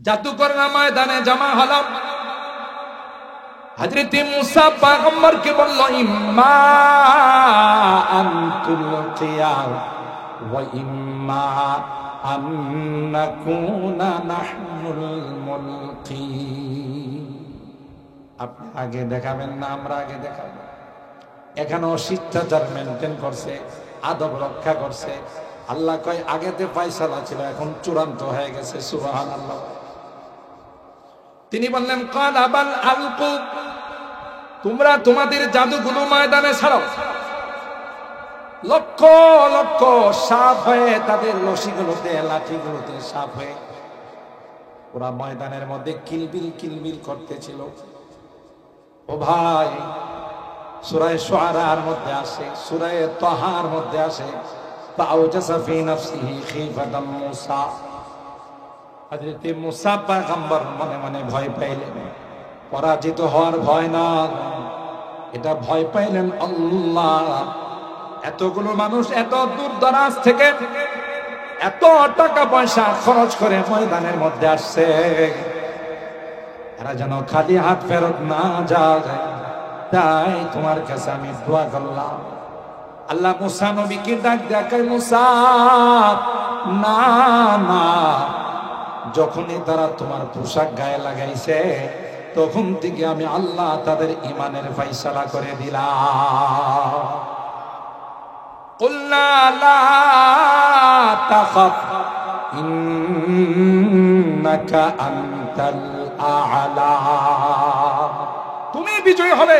জাদুকররা ময়দানে জমা হলো। হযরত মুসা পয়গম্বরকে বলল, ইম্মা আন তুলকিয়া ওয়া ইম্মা আন নাকুনা নাহনুল মুলকি। আপনি আগে দেখাবেন না আমরা আগে দেখাবো? এখানেও শিষ্টাচার মেনটেন করছে, আদব রক্ষা করছে। আল্লাহ কয় আগেতে ফয়সালা ছিল, এখন চূড়ান্ত হয়ে গেছে। সুবহানাল্লাহ। তিনি বললেন, ক্বালা বাল আলকু, তোমরা তোমাদের জাদুগুলো ময়দানে ছাড়ো। লক্ষ লক্ষ সাপ হয়ে তাদের রশিগুলোতে লাঠিগুলোতে সাপ হয়ে ওরা ময়দানের মধ্যে কিলবিল কিলবিল করতেছিল। ও ভাই, সূরা শুআরার মধ্যে আসে, সূরা তাহার মধ্যে আসে, ফাআউজাসা ফি নাফসিহি খিফাতাম মুসা। হযরত মুসা পয়গম্বর মনে মনে ভয় পাইলেন। পরাজিত হওয়ার ভয় না, এটা ভয় পাইলেন আল্লাহ। এতগুলো মানুষ এত দূর দরাজ থেকে এত টাকা পয়সা খরচ করে ময়দানের মধ্যে আসছে, এরা যেন খালি হাত ফেরত না যায়, তাই তোমার কাছে আমি দোয়া করলাম। আল্লাহ মুসা নবীকে ডাক দেয়, মুসা না না, যখনই তারা তোমার পোশাক গায়ে লাগাইছে তখন থেকে আমি আল্লাহ তাদের ঈমানের ফয়সালা করে দিলাম। কুলনা লা তাখাফ ইন্নাকা আনতাল আ'লা, তুমি বিজয়ী হবে।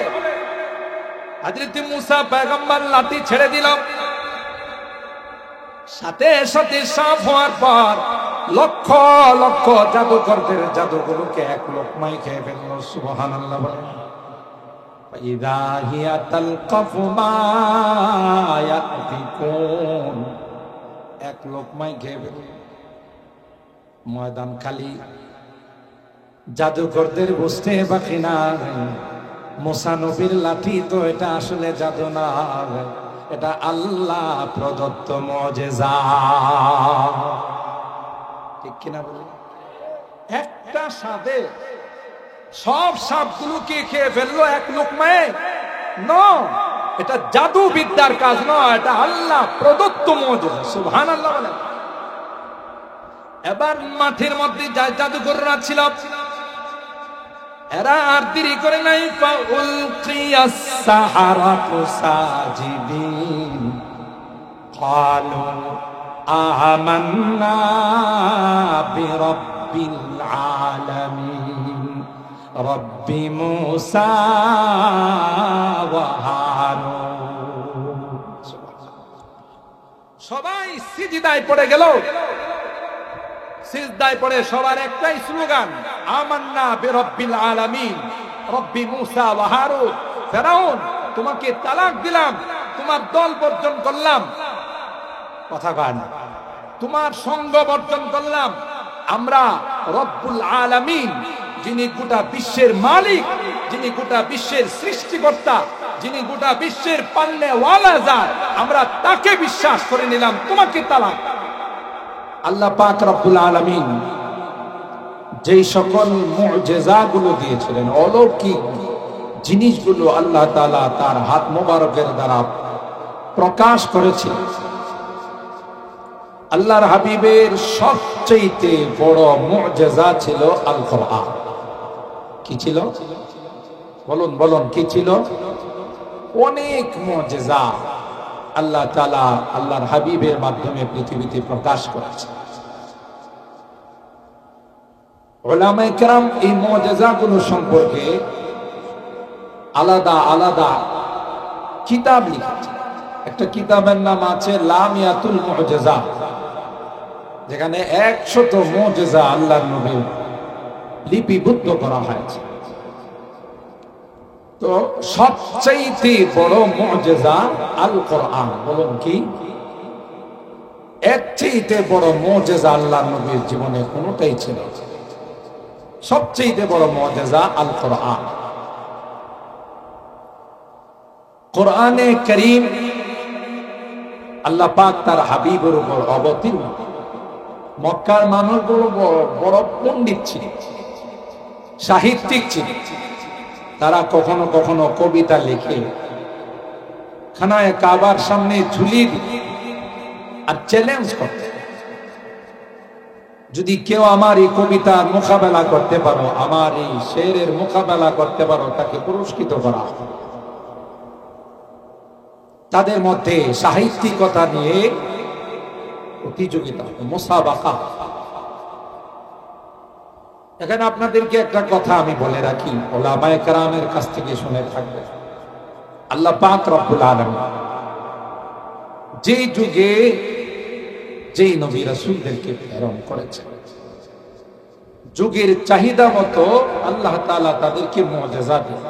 হযরত মুসা পয়গম্বর লাঠি ছেড়ে দিল, সাথে সাথে সাফ হওয়ার পর লক্ষ লক্ষ জাদুকরদের জাদুগুলোকে এক লোকমায় খেয়ে ফেলল। সুবহানাল্লাহ বলেন। ইযা হিয়া তালকাফু মা ইয়াফিকুন, এক লোকমায় খেয়ে ফেলল। ময়দান খালি। জাদুকরদের বুঝতে বাকি না, মুসা নবীর লাঠি তো এটা আসলে জাদু না, এটা আল্লাহ প্রদত্ত মুজিজা। ঠিক কিনা বলি? একটা সাপে সব সাপগুলোকে খেয়ে ফেললো এক লোকমায়? না, এটা জাদু বিদ্যার কাজ নয়, এটা আল্লাহ প্রদত্ত মুজিজা। সুবহানাল্লাহ বলেন। এবার মাঠের মধ্যে যা জাদুকররা ছিল এরা আর দেরি করে নাই, ফাউলকিয়াস সাহারাতু সাজিদিন ক্বালু আমান্না বিরাব্বিল আলামিন রব্বি মুসা ওয়া হারুন। সবাই সিজদায় পড়ে গেল। সিজদায় পড়ে সবার একটাই স্লোগান, আমান্না বিরাব্বিল আলামিন রব্বি মুসা ওয়া হারুন। ফিরআউন, তোমাকে তালাক দিলাম, তোমার দল বর্জন করলাম, কথা কয় না, তোমার সঙ্গ বর্জন করলাম। আমরা রব্বুল আলামিন, যিনি গোটা বিশ্বের মালিক, যিনি গোটা বিশ্বের সৃষ্টিকর্তা, যিনি গোটা বিশ্বের পালনেওয়ালা জাত, আমরা তাকে বিশ্বাস করে নিলাম, তোমাকে তালাক। আল্লাহ পাক রব্বুল আলামিন যেই সকল মুজিজাগুলো দিয়েছিলেন, অলৌকিক জিনিসগুলো আল্লাহ তাআলা তার হাত মোবারকের দ্বারা প্রকাশ করেছিলেন, আল্লাহর হাবিবের সবচেয়ে বড় মুজিজা ছিল আল কোরআন। কি ছিল? বলুন বলুন, কি ছিল? অনেক মুজিজা আল্লাহ তাআলা আল্লাহর হাবিবের মাধ্যমে পৃথিবীতে প্রকাশ করেছেন। উলামায়ে কেরাম এই মুজিজাগুলো সম্পর্কে আলাদা আলাদা কিতাব লিখেছেন। একটা কিতাবের নাম আছে লামিয়াতুল মুজিজা, যেখানে 100 মুজিজা আল্লাহর নবী লিপিবদ্ধ করা হয়েছে। তো সবচেয়ে বড় মুজিজা আল কোরআন। বলুন কি? এর চেয়ে বড় মুজিজা আল্লাহর নবীর জীবনে কোনটাই ছিল না। সবচেয়ে বড় মুজিজা আল কোরআন। কোরআনে কারীম আল্লাহ পাক তার হাবিবের উপর অবতীর্ণ। মক্কার মানুষগুলো বড় পণ্ডিত ছিল, সাহিত্যিক ছিল। তারা কখনো কখনো কবিতা লিখে খানায় কাবার সামনে ঝুলিয়ে দিত আর চ্যালেঞ্জ করত, যদি কেউ আমার এই কবিতার মোকাবেলা করতে পারো, আমার এই শেরের মোকাবেলা করতে পারো, তাকে পুরস্কৃত করা। তাদের মধ্যে সাহিত্যিকতা নিয়ে প্রতিযোগিতা, মুসাবাকা। এখানে আপনাদেরকে একটা কথা আমি বলে রাখি, ওলামায়ে কেরামের কাছ থেকে শুনে থাকবে। আল্লাহ পাক রব্বুল আলামিন যে যুগে যেই নবী রাসূলদেরকে প্রেরণ করেছেন, যুগের চাহিদা মতো আল্লাহ তাআলা তাদেরকে মুআজিজা দেন।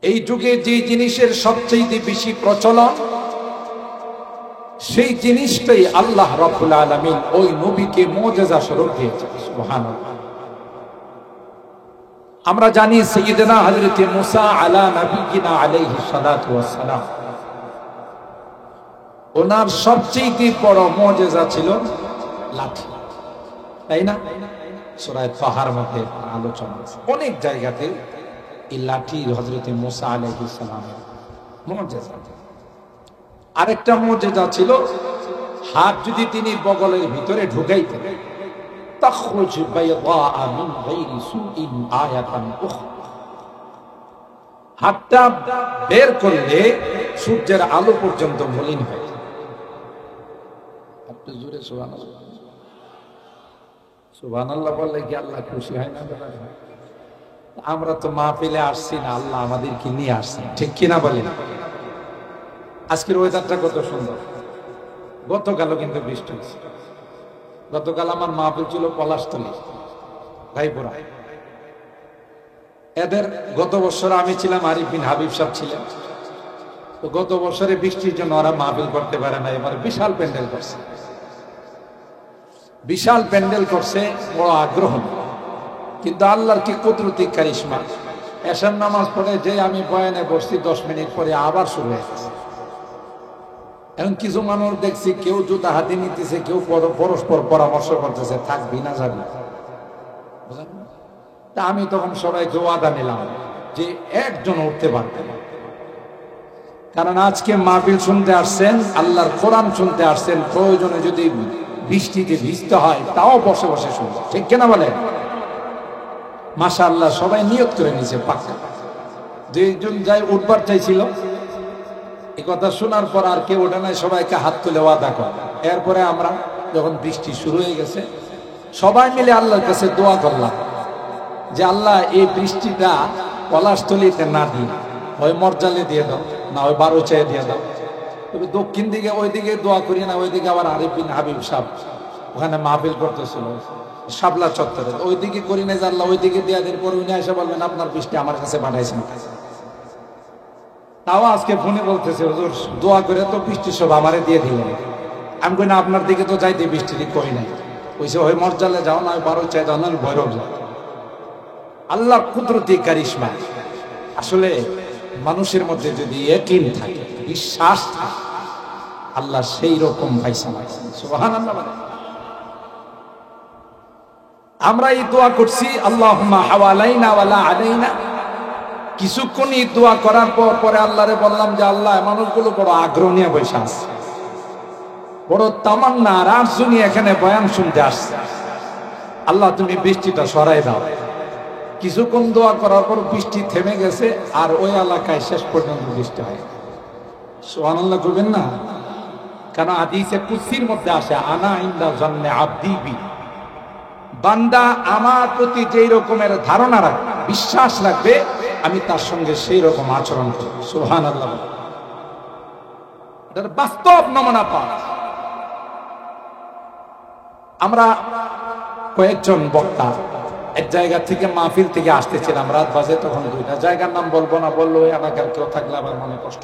এই যুগে যে জিনিসের সবচেয়ে বেশি প্রচলন, সেই জিনিসটাই আল্লাহ রাব্বুল আলামিন ওই নবীকে মুআজিজা স্বরূপ দিয়েছেন। সুবহানাল্লাহ। আমরা জানি সাইয়্যিদনা হযরত মুসা আলা নবিয়িনা আলাইহিস সালাতু ওয়াস সালাম, ওনার সবচেয়ে বড় মুআজিজা ছিল লাঠি, তাই না? সূরা তাহার মধ্যে আলোচনা আছে অনেক জায়গাতে এই লাঠি হযরত মুসা আলাইহিস সালামের মুআজিজা। আরেকটা মুআজিজা ছিল, হাত যদি তিনি বগলের ভিতরে ঢুকাইতেন, তাখরুজ বাইদা মিন গায়রি সুইন আয়াতান উখরা, হাতটা বের করলে সূর্যের আলো পর্যন্ত মলিন হয়। আপনি জোরে সুবহানাল্লাহ, সুবহানাল্লাহ বললে কি আল্লাহ খুশি হয় না? আমরা তো মাহফিলে আসছি না, আল্লাহ আমাদেরকে নিয়ে আসছেন, ঠিক কিনা বলেন? আজকের ওয়েদারটা কত সুন্দর। গতকালও কিন্তু বৃষ্টি হয়েছে। গতকাল আমার মাহফিল ছিল পলাশতলী, ভাইপুরা। এদের গত বছর আমি ছিলাম, আরিফ বিন হাবিব সাহেব ছিলেন। তো গত বছরে বৃষ্টির জন্য ওরা মাহফিল করতে পারে না, এবার বিশাল প্যান্ডেল করছে, বিশাল প্যান্ডেল করছে, বড় আগ্রহ। কিন্তু আল্লাহর কি কুদরতি কারিশমা, এশার নামাজ পড়ে যে আমি বয়ানে বসছি 10 মিনিট পরে আবার শুরু হয়ে গেছে। এখন কিছু মানুষ দেখছি, কেউ জুতা হাতে নিতেছে, কেউ পরস্পর পরামর্শ করতেছে, থাকবি না যাবি। তা আমি তখন সবাইকে ওয়াদা নিলাম যে একজন উঠতে পারবে না, কারণ আজকে মাহফিল শুনতে আসছেন, আল্লাহর কোরআন শুনতে আসছেন, প্রয়োজনে যদি বৃষ্টিতে ভিজতে হয় তাও বসে বসে শুনবো, ঠিক কিনা বলেন? মাশাআল্লাহ, সবাই নিয়ত করে নিছে পাক্কা। দুইজন যাই উঠবার চাইছিল, এই কথা শোনার পর আর কেউ ওঠে নাই, সবাইকে হাত তুলে ওয়াদা করে। এরপরে আমরা যখন বৃষ্টি শুরু হয়ে গেছে, সবাই মিলে আল্লাহর কাছে দোয়া করলাম যে আল্লাহ এই বৃষ্টিটা পলাশতলীতে না দিয়ে ওই মরজালে দিয়ে দাও, না ওই বারোচায় দিয়ে দাও। তবে দক্ষিণ দিকে ওইদিকে দোয়া করি না, ওইদিকে আবার আরিফ বিন হাবিব সাহেব ওখানে মাহফিল করতেছিল শাপলা চত্বরে, ওইদিকে করি না যে আল্লাহ ওইদিকে দিয়ে দেন, পরে উনি এসে বলবেন আপনার বৃষ্টি আমার কাছে পাঠাইছেন। তাও আজকে ফোনে বলতেছে, হুজুর দোয়া করে তো বৃষ্টি সব আমারে দিয়ে দিলেন। আমি কই না, আপনার দিকে তো যাইতে বৃষ্টি দিক করি নাই, ওইসে ওই মরজালে যাও না, ওই বারোচায় যাও না, ভৈরব যাও। আল্লাহ কুদরতি কারিশমা। আসলে মানুষের মধ্যে যদি ইয়াকিন থাকে, বিশ্বাস থাকে, আল্লাহ সেই রকম ফায়সালা করেন। সুবহানাল্লাহ। আমরা এই দোয়া করছি, আল্লাহুম্মা হাওয়ালাইনা ওয়ালা আলাইনা। কিছুক্ষণ এই দোয়া করার পরে আল্লাহরে বললাম যে আল্লাহ, মানুষগুলো বড় আগ্রহ নিয়ে বসে আছে, বড় তামান্না আর আরজু নিয়ে এখানে বয়ান শুনতে আসছে। আল্লাহ তুমি বৃষ্টিটা সরাই দাও। কিছুক্ষণ দোয়া করার পর বৃষ্টি থেমে গেছে, আর ওই এলাকায় শেষ পর্যন্ত বৃষ্টি হয়। সুবহানাল্লাহ করবেন না? কারণ হাদিসে কুদসির মধ্যে আসে, আনা ইনদা জান্নে আবদি বি, বান্দা আমার প্রতি যেই রকমের ধারণা রাখবে, বিশ্বাস রাখবে, আমি তার সঙ্গে সেই রকম আচরণ করব। সুবহানাল্লাহ। এটার বাস্তব নমুনা পাওয়া। আমরা কয়েকজন বক্তা এক জায়গা থেকে মাহফিল থেকে আসতেছিলাম, রাত বাজে তখন 2টা। জায়গার নাম বলবো না, বললো ওই এলাকার কেউ থাকলে আমার মনে কষ্ট।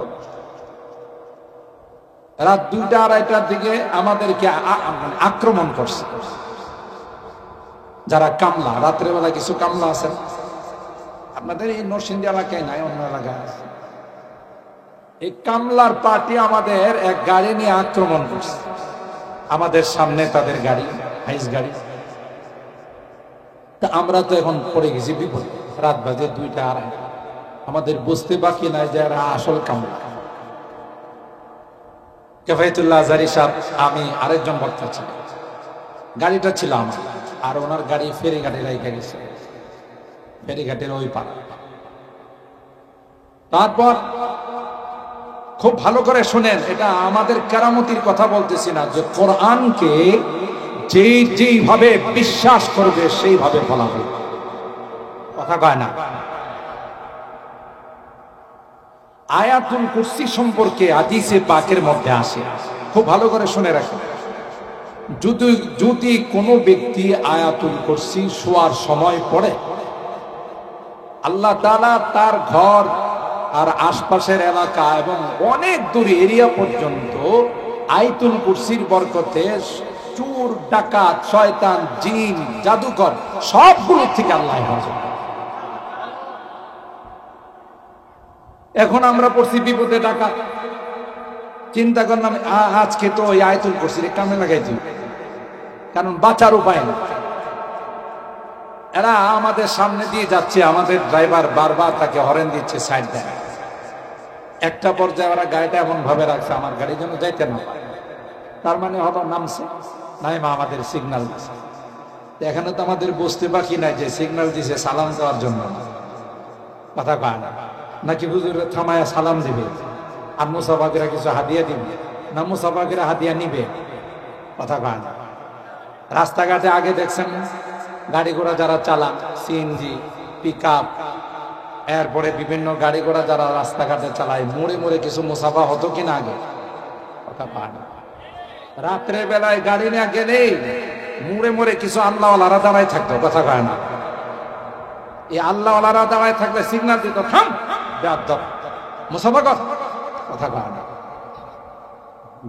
রাত 2টা আড়াইটার দিকে আমাদেরকে আক্রমণ করছে যারা কামলা। রাত্রেবেলা কিছু কামলা আছেন, আপনাদের এই নরসিংদী এলাকায় নাই, অন্য এলাকায় আছে। এই কামলার পার্টি আমাদের এক গাড়ি নিয়ে আক্রমণ করছে, আমাদের সামনে তাদের গাড়ি, হাইস গাড়ি। তা আমরা তো এখন পড়ে গেছি বিপদ, রাত বাজে 2টা 2:30, আমাদের বুঝতে বাকি নাই যে এরা আসল কামলা। কেফায়েতুল্লাহ আজহারী সাহেব, আমি আরেকজন বক্তা ছিলাম, গাড়িটা ছিল আমার, আর ওনার গাড়ি ফেরিঘাটে রাইখা গেছে, ফেরিঘাটের ওই পাড়া। তারপর খুব ভালো করে শুনেন, এটা আমাদের কেরামতির কথা বলতেছি না, যে কোরআনকে যেইভাবে বিশ্বাস করবে সেইভাবে বলা হবে, কথা কয় না। আয়াতুল কুরসি সম্পর্কে হাদিসে পাকের মধ্যে আসে, খুব ভালো করে শুনে রাখেন। যদি কোনো ব্যক্তি আয়াতুল কুরসি শোয়ার সময় পড়ে, আল্লাহ তাআলা তার ঘর আর আশপাশের এলাকা এবং অনেক দূর এরিয়া পর্যন্ত আয়াতুল কুরসির বরকতে চোর, ডাকাত, শয়তান, জিন, জাদুকর সবগুলো থেকে আল্লাহ হেফাজত। এখন আমরা পড়ছি বিপদে ডাকাত, চিন্তা করলাম আজকে তো ওই আয়াতুল কুরসির কামে লাগাইছি, কারণ বাঁচার উপায় না। এরা আমাদের সামনে দিয়ে যাচ্ছে, আমাদের ড্রাইভার বারবার তাকে হরেন দিচ্ছে, সাইড দেয়। একটা পর্যায়ে ওরা গাড়িটা এমন ভাবে রাখছে আমার গাড়ি যেন যাইতে না পারে, তার মানে হলো নামছে, নাইমা আমাদের সিগন্যাল দিচ্ছে। এখানে তো আমাদের বুঝতে বাকি নাই যে সিগন্যাল দিছে সালাম দেওয়ার জন্য, কথা কয় না, নাকি হুজুরে থামায়া সালাম দিবে আর মুসাফাকিরা কিছু হাদিয়া দিবে, না মুসাফাকিরা হাদিয়া নিবে, কথা কয় না। রাস্তাঘাটে আগে দেখছেন গাড়ি ঘোড়া যারা চালান, সিএনজি, পিকআপ, এরপরে বিভিন্ন গাড়ি ঘোড়া যারা রাস্তাঘাটে চালায়, মোড়ে মোড়ে কিছু মুসাফা হতো কিনা আগে, কথা কয় না। রাত্রে বেলায় গাড়ি নিয়ে গেলেই মোড়ে মোড়ে কিছু আল্লাহওয়ালারা দাঁড়ায় থাকতো, কথা কয় না। এই আল্লাহওয়ালারা দাঁড়ায় থাকলে সিগন্যাল দিত, থাম বেয়াদব, মুসাফা কর, কথা কয় না।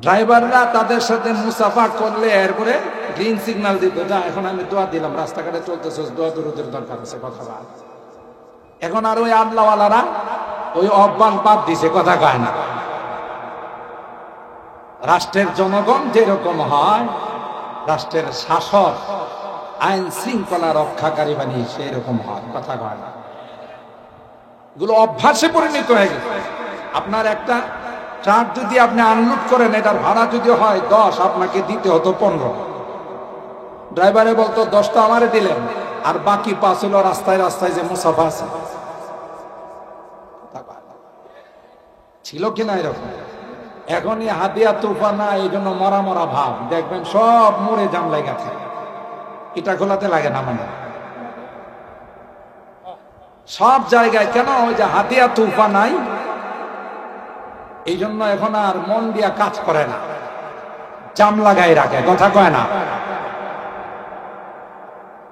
ড্রাইভাররা তাদের সাথে মুসাফা করলে এরপরে গ্রিন সিগন্যাল দিত, যা এখন আমি দোয়া দিলাম, রাস্তাঘাটে চলতেছে, দোয়া দরুদের দরকার আছে, কথা কয়। এখন আর ওই আল্লাহওয়ালারা ওই আহ্বান বাদ দিছে, কথা কয় না। রাষ্ট্রের জনগণ যেরকম হয়, রাষ্ট্রের শাসক আইন শৃঙ্খলা রক্ষাকারী বানিয়ে সেরকম হয়, কথা কয় না। এগুলো অভ্যাসে পরিণত হয়ে গেছে। আপনার একটা ট্রাক যদি আপনি আনলোড করেন, এটার ভাড়া যদি হয় 10, আপনাকে দিতে হতো 15। ড্রাইভারে বলতো 10টা আমারে দিলেন, আর বাকি 5 হলো রাস্তায় রাস্তায় যে মুসাফা আছে, ছিল কিনা এরকম? এখনই হাদিয়া তুফানা, এই জন্য মরা মরা ভাব, দেখবেন সব মোড়ে জাম লাগা থাকে, এটা খোলাতে লাগে না, মানে সব জায়গায়। কেন? ওই যে হাদিয়া তুফা নাই, এই জন্য এখন আর মন দিয়া কাজ করে না, জাম লাগাই রাখে, কথা কয় না।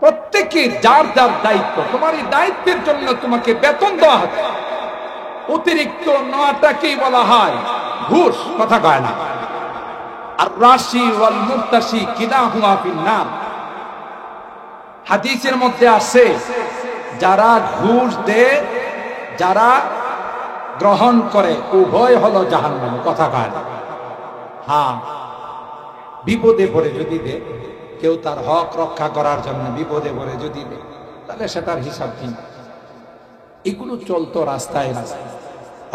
প্রত্যেকে যার যার দায়িত্ব, তোমার এই দায়িত্বের জন্য তোমাকে বেতন দেওয়া হচ্ছে, অতিরিক্ত নেওয়াটাকেই বলা হয় ঘুষ, কথা কয় না। আর রাশি ওয়াল মুক্তাশি কিলাহুমা ফিন্নার, হাদিসের মধ্যে আছে যারা ঘুষ দেয়, যারা গ্রহণ করে, উভয় হলো জাহান্নামী, কথা কয় না। হ্যাঁ, বিপদে পড়ে যদি দে কেউ, তার হক রক্ষা করার জন্য বিপদে পড়ে যদি দে, তাহলে সেটার হিসাব কি? এগুলো চলতো রাস্তায় রাস্তায়।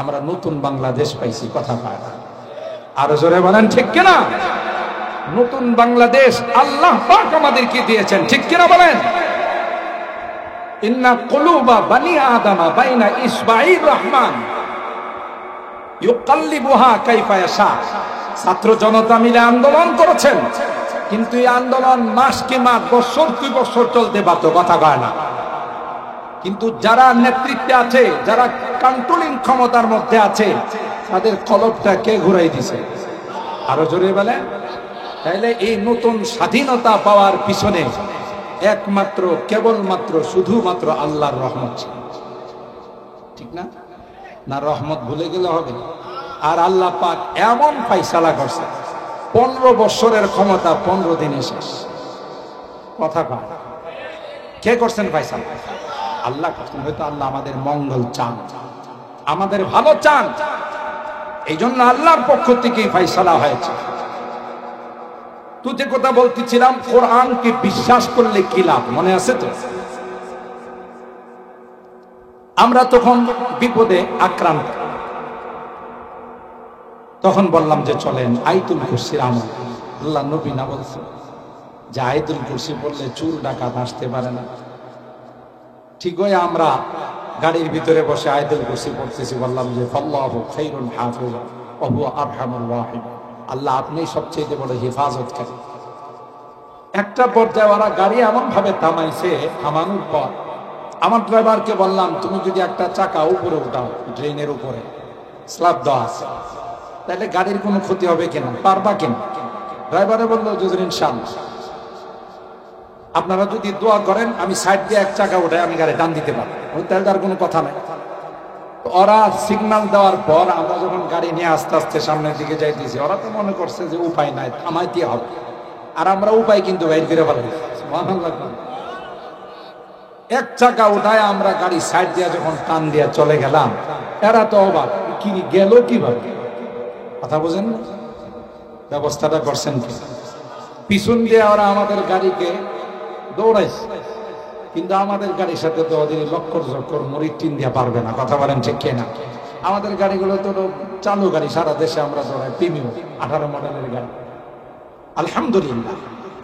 আমরা নতুন বাংলাদেশ পাইছি, কথা কয় না। আরো জোরে বলেন ঠিক কিনা? নতুন বাংলাদেশ আল্লাহ পাক আমাদেরকে দিয়েছেন, ঠিক কিনা বলেন? ইন্না কুলুবা বানি আদামা বাইনা ইসবাঈর রহমান ইউকাল্লিবুহা কাইফা ইয়াশা। ছাত্র জনতা মিলে আন্দোলন করেছেন, কিন্তু এই আন্দোলন মাস কি মাস, বছর কি বছর চলতে পারত, কথা কয় না। কিন্তু যারা নেতৃত্বে আছে, যারা কন্ট্রোলিং ক্ষমতার মধ্যে আছে, তাদের কলবটা কে ঘুরাই দিছে? আরো জোরে বলেন। তাইলে এই নতুন স্বাধীনতা পাওয়ার পিছনে একমাত্র, কেবলমাত্র, শুধুমাত্র আল্লাহর রহমত ছিল, ঠিক না? না রহমত ভুলে গেলে হবে? আর আল্লাহ পাক এমন ফায়সালা করছে, 15 বছরের ক্ষমতা 15 দিনে শেষ, কথা কয়। কে করছেন ফায়সালা? আল্লাহ করছেন। হয়তো আল্লাহ আমাদের মঙ্গল চান, আমাদের ভালো চান, এই জন্য আল্লাহর পক্ষ থেকেই ফয়সালা হয়েছে। তো যে কথা বলতেছিলাম, কোরআনকে বিশ্বাস করলে কি লাভ মনে আছে তো? আমরা তখন বিপদে আক্রান্ত, তখন বললাম যে চলেন আয়াতুল কুরসির আমল। আল্লাহ নবী না বলছে যে আয়াতুল কুরসি পড়লে চুর ডাকাত আসতে পারে না। ঠিক হয়ে আমরা গাড়ির ভিতরে বসে আয়াতুল কুরসি পড়তেছি, বললাম যে ফাল্লাহু খায়রুল হাফিজা ওয়া হুয়া আরহামুর রাহিম, আল্লাহ আপনিই সবচেয়ে বড় হেফাজতকারী। একটা পর্যায়ে ওরা গাড়ি এমন ভাবে থামাইছে, থামানোর পর আমার ড্রাইভারকে বললাম তুমি যদি একটা চাকা উপরে উঠাও, ড্রেনের উপরে স্ল্যাব দেওয়া আছে, তাহলে গাড়ির কোনো ক্ষতি হবে কিনা, পারবা কিনা? ড্রাইভারে বললো যে ইনশাআল্লাহ, আপনারা যদি দোয়া করেন আমি সাইড দিয়ে এক চাকা উঠে আমি গাড়ি টান দিতে পারবো, তাহলে আর কোনো কথা নাই। ওরা সিগন্যাল দেওয়ার পর আমরা যখন গাড়ি নিয়ে আস্তে আস্তে সামনের দিকে যাইতেছি, ওরা তো মনে করছে যে উপায় নাই, থামাইতে হবে। আর আমরা উপায় কিন্তু বাইর করে পারবো। এক চাকা উঠায় আমরা গাড়ি সাইড দিয়ে যখন টান দিয়ে চলে গেলাম, এরা তো অবাক, কি গেল কিভাবে? কথা বোঝেন না? ব্যবস্থাটা করছেন কি? পিছন দিয়ে ওরা আমাদের গাড়িকে দৌড়াইছে, কিন্তু আমাদের গাড়ির সাথে তো ওদের লক্কর চক্কর মরিচ টিন দিয়ে পারবে না। কথা বলেন ঠিক কিনা? আমাদের গাড়িগুলো তো চালু গাড়ি, সারা দেশে আমরা দৌড়াই প্রিমিয়াম 18 মডেলের গাড়ি। আলহামদুলিল্লাহ,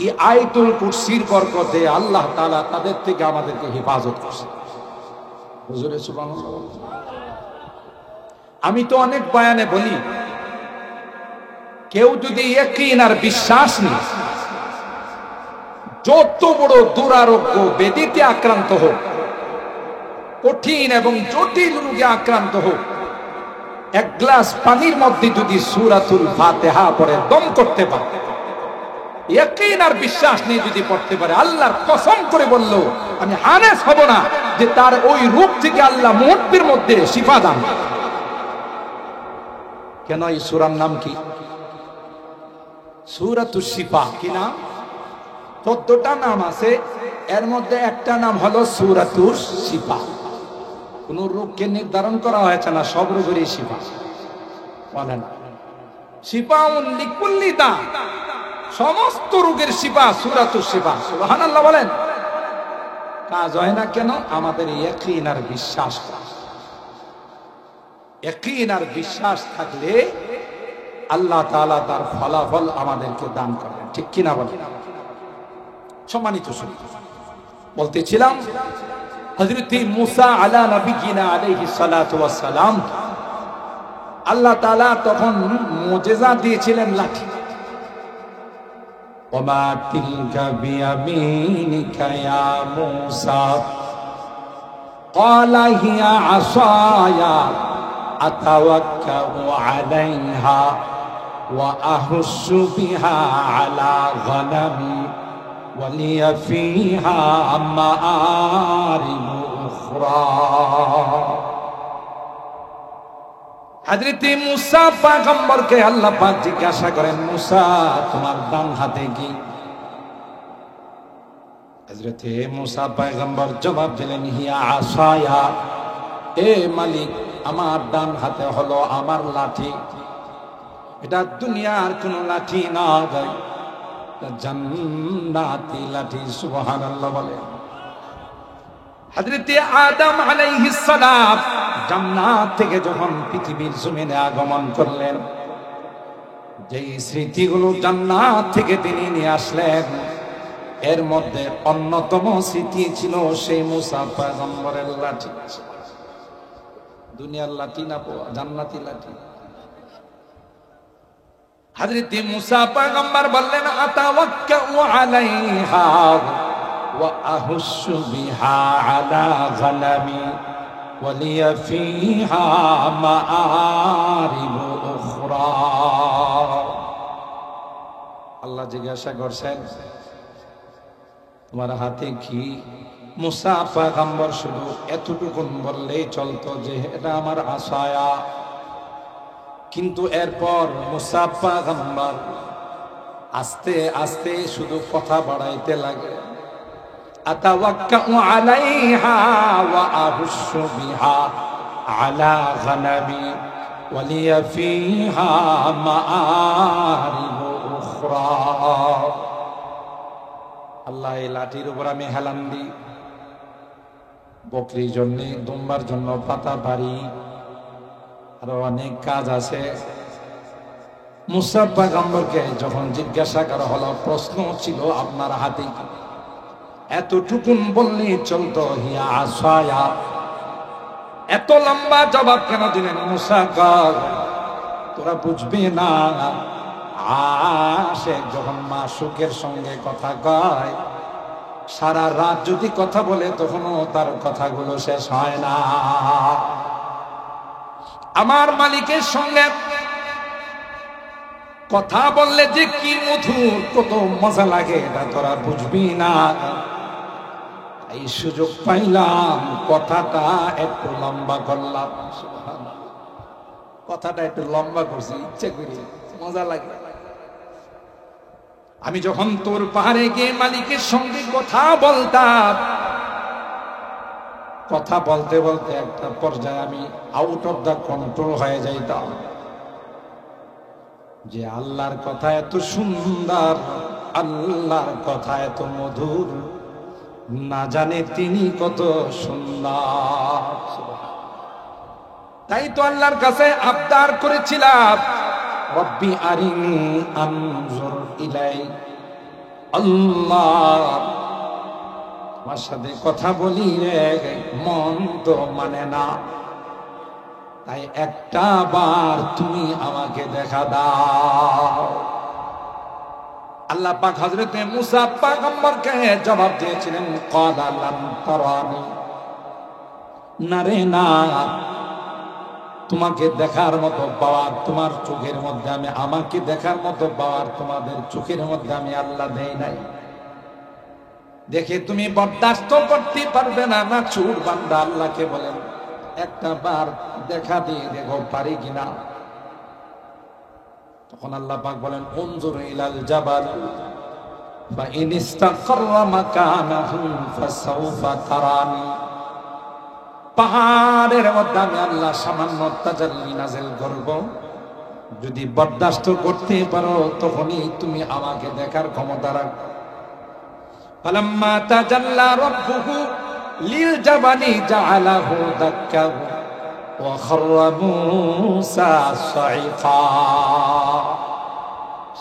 এই আয়াতুল কুরসির বরকতে আল্লাহ তাআলা তাদের থেকে আমাদেরকে হেফাজত করছে। হুজুরে সুবহানাল্লাহ। আমি তো অনেক বয়ানে বলি, কেউ যদি ইয়াকিন আর বিশ্বাস নেই, যত বড় দুরারোগ্য ব্যাধিতে আক্রান্ত হোক, কঠিন এবং জটিল রোগে আক্রান্ত হোক, এক গ্লাস পানির মধ্যে যদি সূরাতুল ফাতিহা পড়ে দম করতে পারে, ইয়াকিন আর বিশ্বাস নিয়ে যদি পড়তে পারে, আল্লাহর কসম করে বলল আমি হানেস হব না যে তার ওই রোগ থেকে আল্লাহ মুহূর্তের মধ্যে শিফা দান। কেন? এই সূরার নাম কি? সূরাতুশ শিফা। কি নাম? 14টা নাম আছে, এর মধ্যে একটা নাম হলো সূরাতুশ শিফা। কোন রোগকে নির্ধারণ করা হয়েছে না, সব রোগেরই শিফা। বলেন শিফাউন লিকুল্লি দা, সমস্ত রোগের শিফা সূরাতুশ শিফা। সুবহানাল্লাহ বলেন। কাজ হয় না কেন? আমাদের ইয়াকিন আর বিশ্বাস। ইয়াকিন আর বিশ্বাস থাকলে আল্লাহ তাআলা তার ফলাফল আমাদেরকে দান করেন। ঠিক কিনা বলেন? সম্মানিত শুনি, বলতেছিলাম হযরত মুসা আলা নবিয়িনা আলাইহিস সালাতু ওয়াস সালাম, আল্লাহ তাআলা তখন মুজিজা দিয়েছিলেন লাঠি। ওমা তিলকা বিয়ামিনিকা ইয়া মুসা ক্বালা হিয়া আসায়া আতাওয়াক্কাউ আলাইহা ওয়া আহুসসু বিহা আলা গনামি ওয়ালিয়া ফিহা মাআরিবু উখরা। হযরত মুসা পয়গম্বরকে আল্লাহ পাক জিজ্ঞাসা করেন, মুসা তোমার ডান হাতে কি? হযরত মুসা পয়গম্বর জবাব দিলেন, হিয়া আসায়া, এ মালিক আমার ডান হাতে হলো আমার লাঠি। এটা দুনিয়ার কোন লাঠি না, জান্নাতি লাঠি। সুবহানাল্লাহ বলে। হযরত আদম আলাইহিস সালাম জান্নাত থেকে যখন পৃথিবীর জমিনে আগমন করলেন, যেই স্মৃতিগুলো জান্নাত থেকে তিনি নিয়ে আসলেন, এর মধ্যে অন্যতম স্মৃতি ছিল সেই মুসা পয়গম্বরের লাঠি। দুনিয়ার লাঠি না, জান্নাতি লাঠি। হযরত মুসা পয়গম্বর বললেন, আতাওয়াক্কাউ আলাইহা ওয়া আহুসসু বিহা আলা গনামি ওয়ালিয়া ফিহা মাআরিবু উখরা। আল্লাহ জিজ্ঞাসা করছেন, তোমার হাতে কি? মুসা পয়গম্বর শুধু এতটুকুন বললেই চলতো যে এটা আমার আসায়া। কিন্তু এরপর মুসা পয়গম্বর আস্তে আস্তে শুধু কথা বাড়াইতে লাগে। আতাওয়াক্কাউ আলাইহা ওয়া আহুসসু বিহা আলা গনামি ওয়ালিয়া ফিহা মাআরিবু উখরা। আল্লাহ এই লাঠির উপর আমি হেলান দিই, বকরির জন্য, দুম্বার জন্য পাতা পারি, আরো অনেক কাজ আছে। মুসা পয়গম্বরকে যখন জিজ্ঞাসা করা হলো, প্রশ্ন ছিল আপনার হাতে কি? এতটুকুন বললে চলতো, হিয়া আসায়া। এত লম্বা জবাব কেন দিলেন মুসা? তোরা বুঝবে না, আশেক যখন মাসুকের সঙ্গে কথা কয়, সারা রাত যদি কথা বলে তখনও তার কথাগুলো শেষ হয় না। আমার মালিকের সঙ্গে কথা বললে যে কি মধুর, কত মজা লাগে, এটা তোরা বুঝবি না। এই সুযোগ পাইলাম, কথাটা একটু লম্বা করলাম। কথাটা একটু লম্বা করছি ইচ্ছে করি, মজা লাগে। আমি যখন তোর পাহাড়ে গিয়ে মালিকের সঙ্গে কথা বলতাম, কথা বলতে বলতে একটা পর্যায়ে আমি আউট অফ দা কন্ট্রোল হয়ে যাইতাম, যে আল্লাহর কথা এত সুন্দর, আল্লাহর কথা এত মধুর, না জানে তিনি কত সুন্দর। তাই তো আল্লাহর কাছে আবদার করেছিলাম, রব্বি আরিনি আনজুর ইলাই। আল্লাহ, তোমার সাথে কথা বলি রে, মন তো মানে না, তাই একটা বার তুমি আমাকে দেখা দাও। আল্লাহ পাক হযরতে মুসা পয়গম্বরকে জবাব দিয়েছিলেন, ক্বালা লান তারানি, না রে না, তোমাকে দেখার মতো পাওয়ার তোমার চোখের মধ্যে আমি, আমাকে দেখার মতো পাওয়ার তোমাদের চোখের মধ্যে আমি আল্লাহ দেই নাই। দেখে তুমি বরদাস্ত করতে পারবে না, না চুর বান্দা আল্লাহকে বলেন একটা বার দেখা দিয়ে দেখো পারি কিনা। তখন আল্লাহ পাক বলেন, উনজুর ইলাল জাবাল ফা ইন ইসতাকাররা মাকানাহু ফাসাউফা তারানি। পাহাড়ের মধ্যে আমি আল্লাহ সামান্য তাজাল্লি নাযিল করব, যদি বরদাস্ত করতে পারো তখনই তুমি আমাকে দেখার ক্ষমতা রাখো। ফালাম্মা তাজাল্লা রাব্বুহু লিল জাবালি জাআলাহু দাক্কা ওয়া খাররা মূসা সাইফা।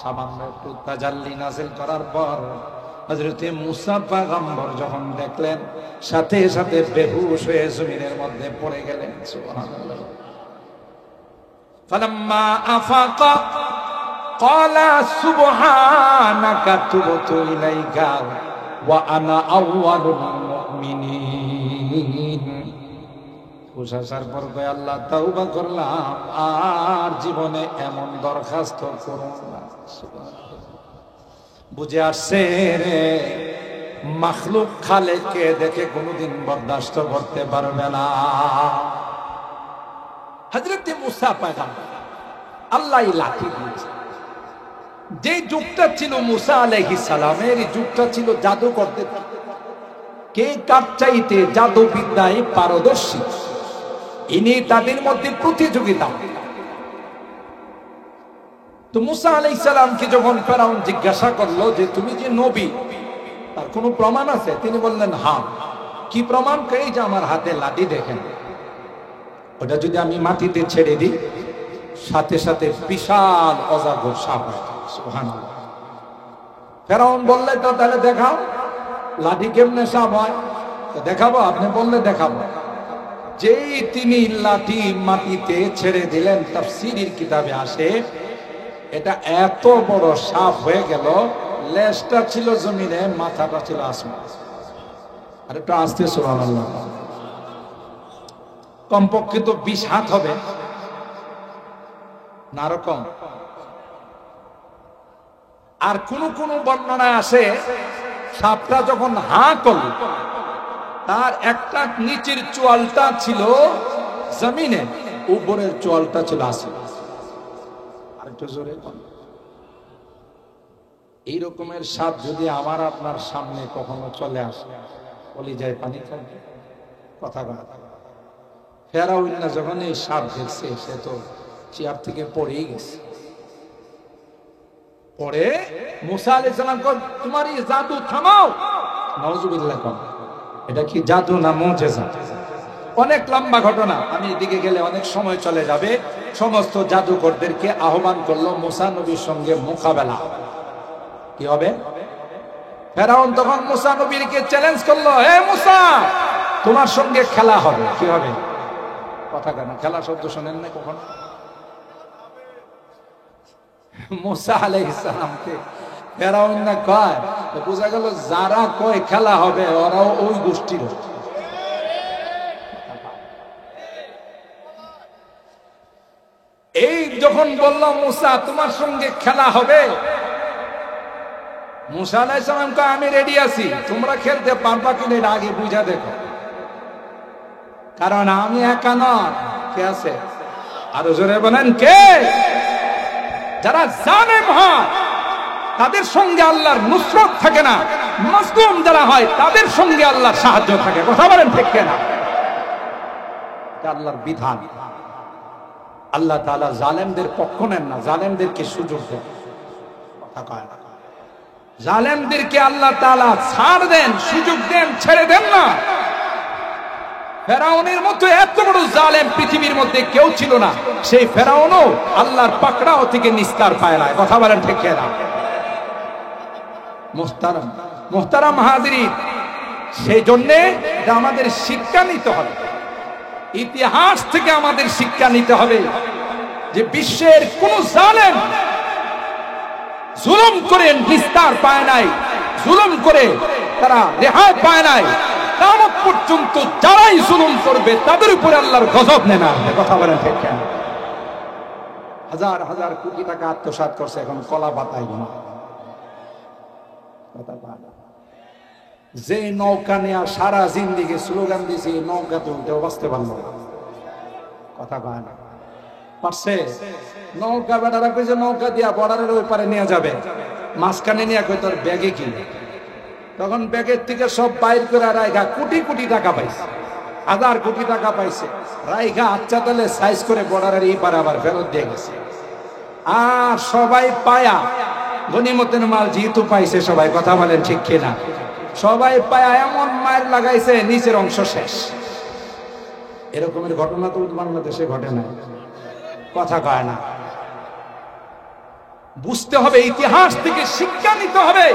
সামান্য একটু তাজাল্লি নাযিল করার পর হযরতে মুসা পয়গম্বর যখন দেখলেন, সাথে সাথে বেহুশ হয়ে জমিনের মধ্যে পড়ে গেলেন। সুবহানাল্লাহ। ফালাম্মা আফাকা ক্বালা সুবহানাকা তুবতু ইলাইকা ওয়া আনা আউয়ালুল মুমিনিন। হুশাসার পর কয়, আল্লাহ তাওবা করলাম, আর জীবনে এমন দরখাস্ত করব না। বুঝে আসছে রে, মাখলুক খালেককে দেখে কোনোদিন বরদাস্ত করতে পারবে না। হযরত মুসা পয়গম্বর আল্লাহ লাঠি দিয়েছে। যে যুগটা ছিল মুসা আলাইহিস সালামের, এই যুগটা ছিল জাদু করতে, কে কার চাইতে জাদু বিদ্যায় পারদর্শী, ইনি তাদের মধ্যে প্রতিযোগিতা। তো মুসা আলাইহিস সালামকে যখন ফেরাউন জিজ্ঞাসা করলো যে তুমি যে নবী, তার কোনো প্রমাণ আছে? তিনি বললেন হ্যাঁ। কি প্রমাণ? এই যে আমার হাতে লাঠি দেখেন, ওটা যদি আমি মাটিতে ছেড়ে দিই, সাথে সাথে বিশাল অজাগর সাপ হয়। সুবহানাল্লাহ। ফেরাউন বললে তো তাহলে দেখাও লাঠি কেমনে সাপ হয়। তো দেখাবো? আপনি বললে দেখাবো। যেই তিনি লাঠি মাটিতে ছেড়ে দিলেন, তাফসীরের কিতাবে আসে এটা এত বড় সাপ হয়ে গেল, লেজটা ছিল জমিনে, মাথাটা ছিল আসমান। আর একটু আস্তে সুবহানাল্লাহ। কমপক্ষে তো 20 হাত হবে না, রকম। আর কোন কোন বর্ণনায় আসে সাপটা যখন হাঁ করল, তার একটা নিচের চোয়ালটা ছিল জমিনে, উপরের চোয়ালটা ছিল আসমান। আরেকটু জোরে। এই রকমের সাপ যদি আমার আপনার সামনে কখনো চলে আসে, বলি যায় পানি খাবে কথা কথা। ফেরাউন যখন এই সাপ দেখছে, সে তো চেয়ার থেকে পড়েই গেছে। পরে মুসা আলাইহিস সালাম কল, তোমার এই জাদু থামাও। নাউজুবিল্লাহ কম, এটা কি জাদু না মুজিজা? অনেক লম্বা ঘটনা, আমি এদিকে গেলে অনেক সময় চলে যাবে। সমস্ত জাদুকরদেরকে আহ্বান করলো মুসা নবীর সঙ্গে মোকাবেলা। কি হবে? ফেরাউন তখন মুসা নবীকে চ্যালেঞ্জ করলো, হে মুসা, তোমার সঙ্গে খেলা হবে। কি হবে? কথা কেন, খেলা শব্দ শোনেন না কখনো? মুসা আলাইহিস সালামকে ফেরাউন না কয়, বোঝা গেল যারা কয় খেলা হবে ওরাও ওই গোষ্ঠীর। এই যখন বলল মুসা তোমার সঙ্গে খেলা হবে, মুসা আলাইহিস সালাম কয় আমি রেডি আছি, তোমরা খেলতে পারবা কিনা এটা আগে বুঝা দেখো, কারণ আমি একা নয়। কে আছে? আরো জোরে বলেন কে? যারা জালেম হয় তাদের সঙ্গে আল্লাহর নুসরত থাকে না, মাজলুম যারা হয় তাদের সঙ্গে আল্লাহর সাহায্য থাকে। কথা বলেন ঠিক কিনা? এটা আল্লাহর বিধান। আল্লাহ তাআলা জালেমদের পক্ষ নেন না, জালেমদেরকে সুযোগ দেন। কথা কয় না, জালেমদেরকে আল্লাহ তাআলা ছাড় দেন, সুযোগ দেন, ছেড়ে দেন না। ফেরাউনের মতো এত বড় জালেম পৃথিবীর মধ্যে কেউ ছিল না। সেই ফেরাউনও আল্লাহর পাকড়াও থেকে নিস্তার পায় না। কথা বলেন ঠিক কিনা? মুহতারাম মুহতারাম হাজিরিন, সেই জন্যে আমাদের শিক্ষা নিতে হবে, ইতিহাস থেকে আমাদের শিক্ষা নিতে হবে যে বিশ্বের কোন জালেম জুলুম করে নিস্তার পায় নাই, জুলুম করে তারা রেহাই পায় নাই। কিয়ামত পর্যন্ত যারাই জুলুম করবে তাদের উপরে আল্লাহর গজব নেমে আসবে। কথা বলেন ঠিক কিনা? হাজার হাজার কোটি টাকা আত্মসাৎ করছে, এখন কলা পাতায় না। যে নৌকা নিয়ে সারা জিন্দেগি স্লোগান দিয়েছে, নৌকাতে উঠে বাঁচতে পারলো না। কথা কয় না, পারছে? নৌকা বেটারা কইছে নৌকা দিয়া বর্ডারের ওই পারে নিয়ে যাবে, মাঝখানে নিয়ে কই তোর ব্যাগে কি? তখন ব্যাগের থেকে সব বাইর করে রাইখা কোটি কোটি টাকা পাইছে, হাজার কোটি টাকা পাইছে, রাইখা আচ্ছা তাহলে সাইজ করে বর্ডারের এই পারে আবার ফেরত দিয়ে গেছে। আর সবাই পায়া গনিমতের মাল যেহেতু পাইছে সবাই, কথা বলেন ঠিক কিনা? সবাই পায়া এমন মায়ের লাগাইছে নিচের অংশ শেষ। এরকমের ঘটনা তো বাংলাদেশে ঘটে না। কথা কয় না। বুঝতে হবে, ইতিহাস থেকে শিক্ষা নিতে হবে।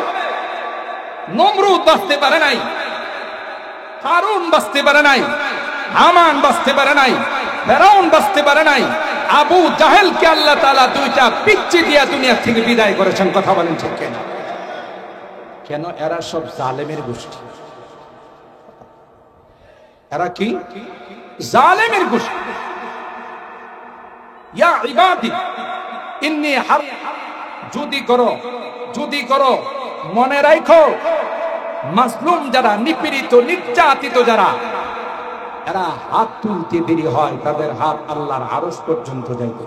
নমরুদ বাঁচতে পারে নাই, কারুন বাঁচতে পারে নাই, হামান বাঁচতে পারে নাই, ফেরাউন বাঁচতে পারে নাই, আবু জাহেলকে আল্লাহ তাআলা দুইটা পিচ্চি দিয়া দুনিয়া থেকে বিদায় করেছেন। কথা বলেন ঠিক কিনা? কেন? এরা সব জালেমের গোষ্ঠী। এরা কি? জালেমের গোষ্ঠী। ইয়া ইবাদি ইন্নী যদি করো মনে রাখো, মাজলুম যারা, নিপীড়িত নির্যাতিত যারা, এরা হাত তুলতে দেরি হয়, তাদের হাত আল্লাহর আরশ পর্যন্ত যাইতে।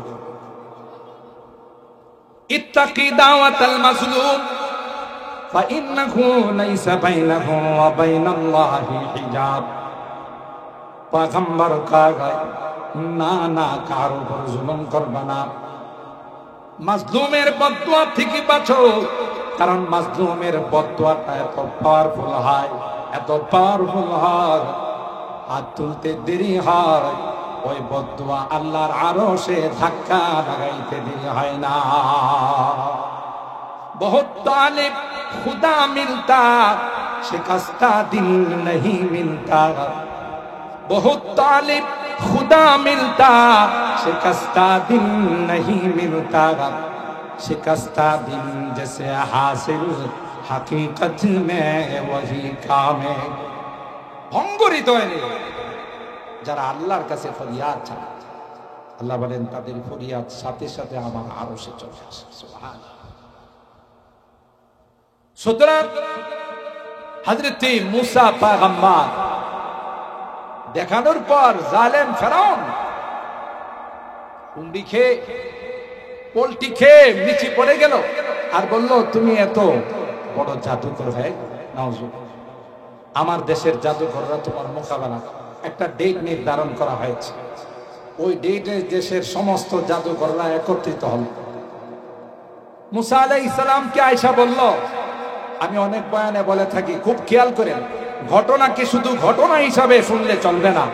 ইত্তাকি দাওয়াতাল মাজলুম ফাইন্নাহু লাইসা বাইনাহু ওয়া বাইনাল্লাহি হিজাব। পয়গম্বর কয় না, কারো উপর জুলুম করবা না, মাজলুমের বদদুয়া থেকে বাঁচো, কারণ মাজলুমের বদদুয়াটা এত পাওয়ারফুল হয়, এত পাওয়ারফুল হয়, হাত তুলতে দেরি হয়, ওই বদদুয়া আল্লাহর আরশে ধাক্কা লাগাইতে দেরি হয় না। বহুত তালিব খুদা মিলতা শিকস্তা দিল नहीं मिलता, बहुत तालिब खुदा मिलता शिकस्ता दिल नहीं मिलता, शिकस्ता दिल जैसे हासिल हकीकत में वही काम है। ভঙ্গুরিত হয়নি যারা আল্লাহর কাছে ফরিয়াদ চায়, আল্লাহ বলেন তাদের ফরিয়াদ সাথে সাথে আমার আরশে চলে আসে। সুবহানাল্লাহ। সুতরাং হযরত মুসা পয়গম্বর দেখানোর পর জালেম ফেরাউন কুন্ডি খেয়ে পোল্টি খেয়ে নিচে পড়ে গেল আর বলল, তুমি এত বড় জাদুকর হয়ে নাউজুবিল্লাহ, আমার দেশের জাদুকররা তোমার মোকাবেলা। একটা ডেট নির্ধারণ করা হয়েছে, ওই ডেটে দেশের সমস্ত জাদুকররা একত্রিত হল। মুসা আলাইহিস সালামকে আয়েশা বলল, আমি অনেক বয়ানে বলে থাকি, খুব খেয়াল করেন, ঘটনাকে শুধু ঘটনা হিসাবে শুনলে চলবে না।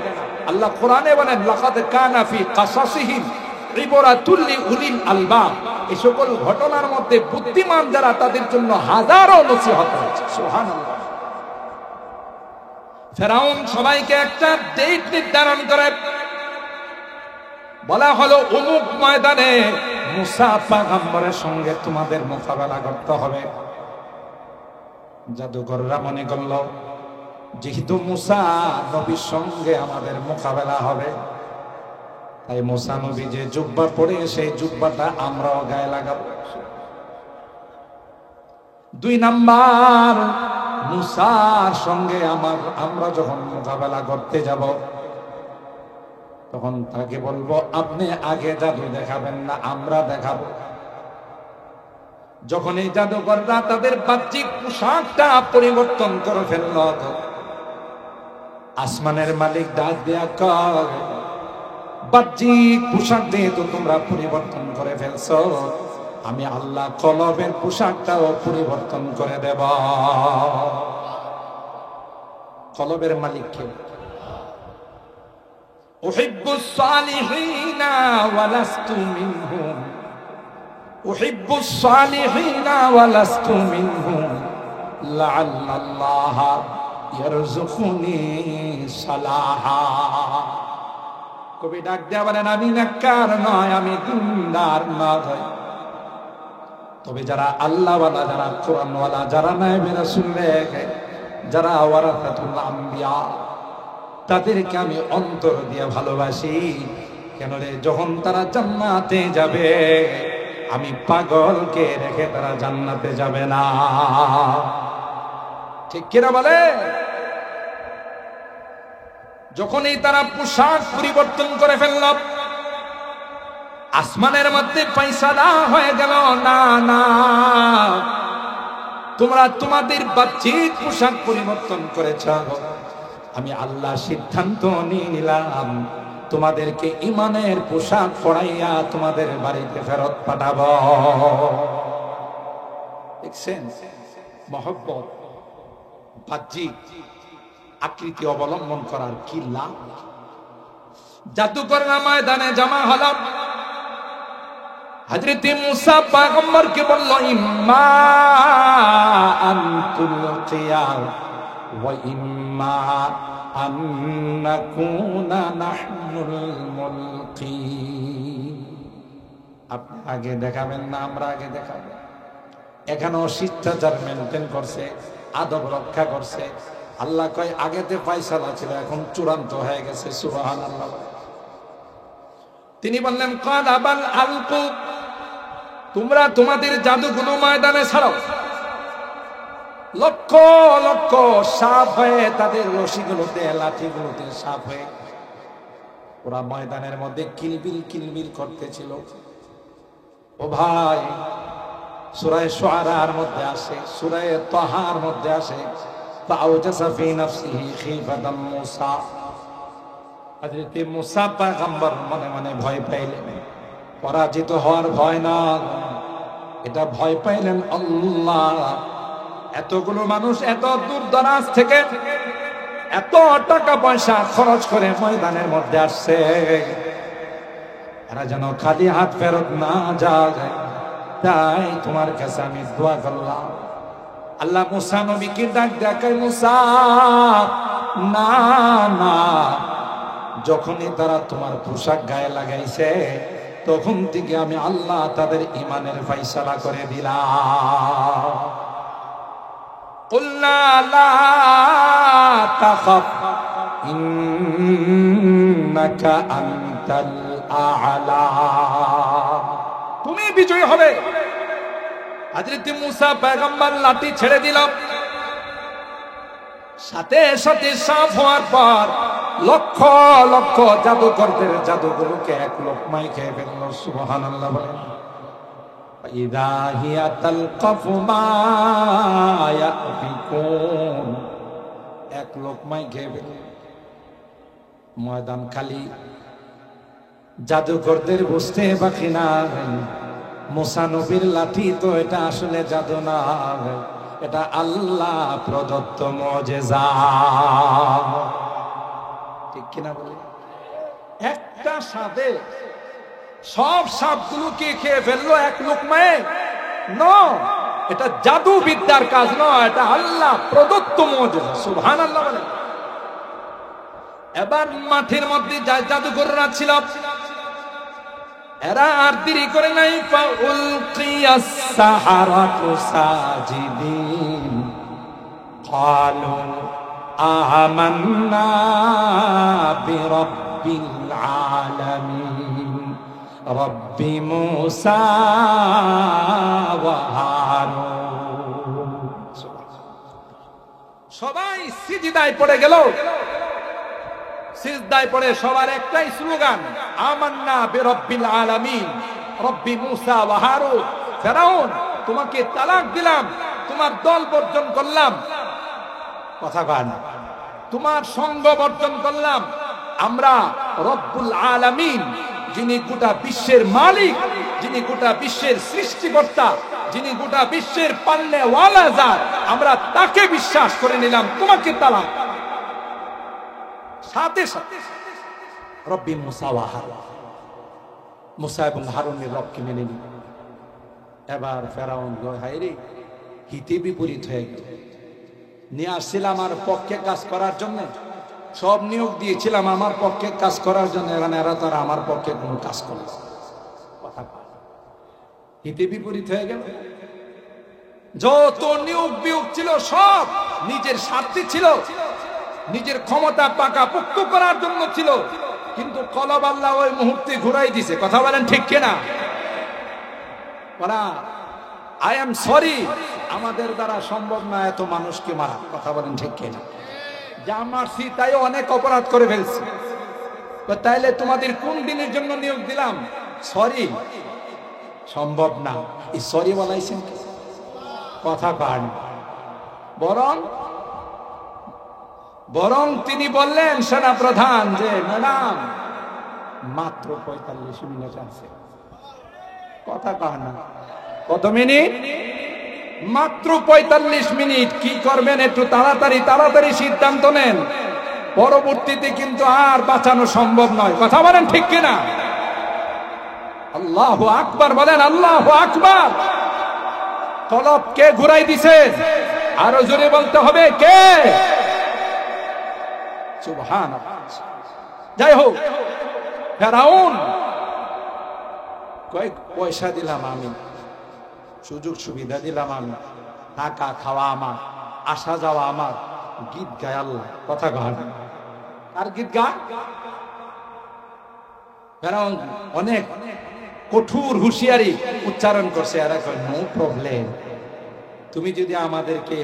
আল্লাহ কোরআনে বলেন, লাকাদ কানা ফি কাসাসিহিম ইবরাতুল লিউলিল আলবাব। এই সকল ঘটনার মধ্যে বুদ্ধিমান যারা, তাদের জন্য হাজারো নসিহত রয়েছে। সুবহানাল্লাহ। ফেরাউন সবাইকে একটা ডেট নির্ধারণ করে, বলা হলো অমুক ময়দানে মুসা পয়গম্বরের সঙ্গে তোমাদের মোকাবেলা করতে হবে। জাদুকররা মনে করল, যেহেতু মুসা নবীর সঙ্গে আমাদের মোকাবেলা হবে, তাই মুসা নবী যে জুব্বা পরে সেই জুব্বাটা আমরাও গায়ে লাগাবো। 2 নাম্বার, মুসার সঙ্গে আমরা যখন মোকাবেলা করতে যাব, তখন তাকে বলবো, আপনি আগে জাদু দেখাবেন না, আমরা দেখাবো। যখন এই জাদুকররা তাদের বাহ্যিক পোশাকটা পরিবর্তন করে ফেলল, আসমানের মালিক ডাক দেয়া কর, বাহ্যিক পোশাক দিয়ে তো তোমরা পরিবর্তন করে ফেলছো, আমি আল্লাহ কলবের পোশাকটাও পরিবর্তন করে দেব। কলবের মালিক কে? উহিব্বুস সালিহিনা ওয়া লাস্তু মিনহুম, উহিব্বুস সালিহিনা ওয়া লাস্তু মিনহুম, লাআল্লাল্লাহ ইয়ারযুকুনি সালাহা। কবি ডাক দেয়া বলেন, আমি নেককার নয়, আমি দিনদার নয়, তবে যারা আল্লাহওয়ালা, যারা কোরআনওয়ালা, যারা নায়েবে রাসূল লেখে, যারা ওয়ারাসাতুল আম্বিয়া, তাদেরকে আমি অন্তর দিয়ে ভালোবাসি। কেন রে, যখন তারা জান্নাতে যাবে, আমি পাগলকে রেখে তারা জান্নাতে যাবে না। ঠিক কিনা বলে? যখনই তারা পোশাক পরিবর্তন করে ফেলল, আসমানের মধ্যে ফয়সালা হয়ে গেল, না না, তোমরা তোমাদের বাহ্যিক পোশাক পরিবর্তন করেছ, আমি আল্লাহ সিদ্ধান্ত নিয়ে নিলাম, তোমাদেরকে ঈমানের পোশাক পরাইয়া তোমাদের বাড়িতে ফেরত পাঠাবো। দেখছেন মহব্বত, বাহ্যিক আকৃতি অবলম্বন করার কি লাভ? জাদুকররা ময়দানে জমা হলো। হযরত মুসা পয়গম্বরকে বলল, ইম্মা আন তুলকিয়া ওয়া ইম্মা আন নাকুনা নাহনুল মুলকি। আপনি আগে দেখাবেন না আমরা আগে দেখাবো? এখানেও শিষ্টাচার মেনটেন করছে, আদব রক্ষা করছে। আল্লাহ কয়, আগেতে ফয়সালা ছিল, এখন চূড়ান্ত হয়ে গেছে। সুবহানাল্লাহ। তিনি বললেন, ক্বালা বাল আলকু, তোমরা তোমাদের জাদুগুলো ময়দানে ছাড়ো। লক্ষ লক্ষ সাপ হয়ে তাদের রশিগুলোতে, লাঠিগুলোতে সাপ হয়ে ওরা ময়দানের মধ্যে কিলবিল কিলবিল করতেছিল। ও ভাই, সূরা শুআরার মধ্যে আসে, সূরা তাহার মধ্যে আসে, ফাআওজাসা ফি নাফসিহি খিফাতাম মুসা। হযরত মুসা পয়গম্বর মনে মনে ভয় পাইলেন। পরাজিত হওয়ার ভয় না, এটা ভয় পাইলেন আল্লাহ, এতগুলো মানুষ এত দূর দরাজ থেকে এত টাকা পয়সা খরচ করে ময়দানের মধ্যে আসছে, এরা যেন খালি হাত ফেরত না যায়, তাই তোমার কাছে আমি দোয়া করলাম। আল্লাহ মুসা নবীকে ডাক দেখায়, মুসা না না, যখনই তারা তোমার পোশাক গায়ে লাগাইছে, তখন থেকে আমি আল্লাহ তাদের ঈমানের ফয়সালা করে দিলাম। কুলনা লা তাখাফ ইন্নাকা আনতাল আ'লা, তুমি বিজয়ী হবে। হযরত মুসা পয়গম্বর লাঠি ছেড়ে দিল, সাথে সাথে সাফ হওয়ার পর লক্ষ লক্ষ জাদুকরদের জাদুগুলোকে এক লোকমায় খেয়ে ফেলল। সুবহানাল্লাহ বলেন। ইযা হিয়া তালকাফু মা ইয়াফিকুন, এক লোকমায় খেয়ে ফেলল। ময়দান খালি, জাদুকরদের বুঝতে বাকি নাই মুসা নবীর লাঠি তো এটা আসলে জাদু না, এটা আল্লাহ প্রদত্ত মুজিজা। ঠিক কিনা বলে? একটা সাপে সব সাপগুলোকে খেয়ে ফেললো এক লোকমায়? না, এটা জাদু বিদ্যার কাজ নয়, এটা আল্লাহ প্রদত্ত মুজিজা। সুবহানাল্লাহ বলে। এবার মাঠের মধ্যে জাদুকররা ছিল, এরা আর দেরি করে নাই। ফাউলকিয়াস সাহারাতু সাজিদিন ক্বালু আমান্না বিরাব্বিল আলামিন রব্বি মূসা ওয়া হারুন। সবাই সিজদায় পড়ে গেল। সিজদায় পড়ে সবার একটাই স্লোগান, আমান্না বিরাব্বিল আলামিন রব্বি মূসা ওয়া হারুন। ফেরাউন, তোমাকে তালাক দিলাম, তোমার দল বর্জন করলাম, কথা কয় না, তোমার সঙ্গ বর্জন করলাম। আমরা রব্বুল আলামিন, যিনি গোটা বিশ্বের মালিক, যিনি গোটা বিশ্বের সৃষ্টিকর্তা, যিনি গোটা বিশ্বের পালনেওয়ালা জাত, আমরা তাকে বিশ্বাস করে নিলাম, তোমাকে তালাক। সাথে সাথে রব্বি মূসা ওয়া হারুন, মূসা এবং হারুনের রবকে মেনে নিল। এবার ফেরাউন হায়রে হিতে বিপরীত হয়ে গেল। নিয়ে আসছিলাম আমার পক্ষে কাজ করার জন্য, সব নিয়োগ দিয়েছিলাম আমার পক্ষে কাজ করার জন্য, এরা তারা আমার পক্ষে কোনো কাজ করল। কথা হিতে বিপরীত হয়ে গেল। যত নিয়োগ বিয়োগ ছিল সব নিজের স্বার্থে ছিল, নিজের ক্ষমতা পাকাপোক্ত করার জন্য ছিল, কিন্তু কলব আল্লাহ ওই মুহূর্তে ঘুরাই দিছে। কথা বলেন ঠিক কিনা? বলা আই এম সরি, আমাদের দ্বারা সম্ভব না এত মানুষকে মারা। কথা বলেন ঠিক কিনা? যা মারছি তাই অনেক অপরাধ করে ফেলছি, তাইলে তোমাদের কোন দিনের জন্য নিয়োগ দিলাম? সরি, সম্ভব না। এই সরি বলাইছেন কি? কথা কান। বরং তিনি বললেন সেনা প্রধান যে ম্যাডাম মাত্র 45 মিনিট আছে। কথা কয় না? কত মিনিট? মাত্র 45 মিনিট। কি করবেন একটু তাড়াতাড়ি সিদ্ধান্ত নেন, পরবর্তীতে কিন্তু আর বাঁচানো সম্ভব নয়। কথা বলেন ঠিক কিনা? আল্লাহু আকবার বলেন, আল্লাহু আকবার। কলব কে ঘুরাই দিছে? আরো জোরে বলতে হবে, কে? সুবহানাল্লাহ। যাই হোক, ফেরাউন কয়েক পয়সা দিলাম আমি, সুযোগ সুবিধা দিলাম আমি, থাকা খাওয়া আমার, আসা যাওয়া আমার, গীত গায় আল্লাহ। কথা গান আর গীত গায় ফেরাউন অনেক কঠোর হুঁশিয়ারি উচ্চারণ করছে। এরা কয় নো প্রবলেম, তুমি যদি আমাদেরকে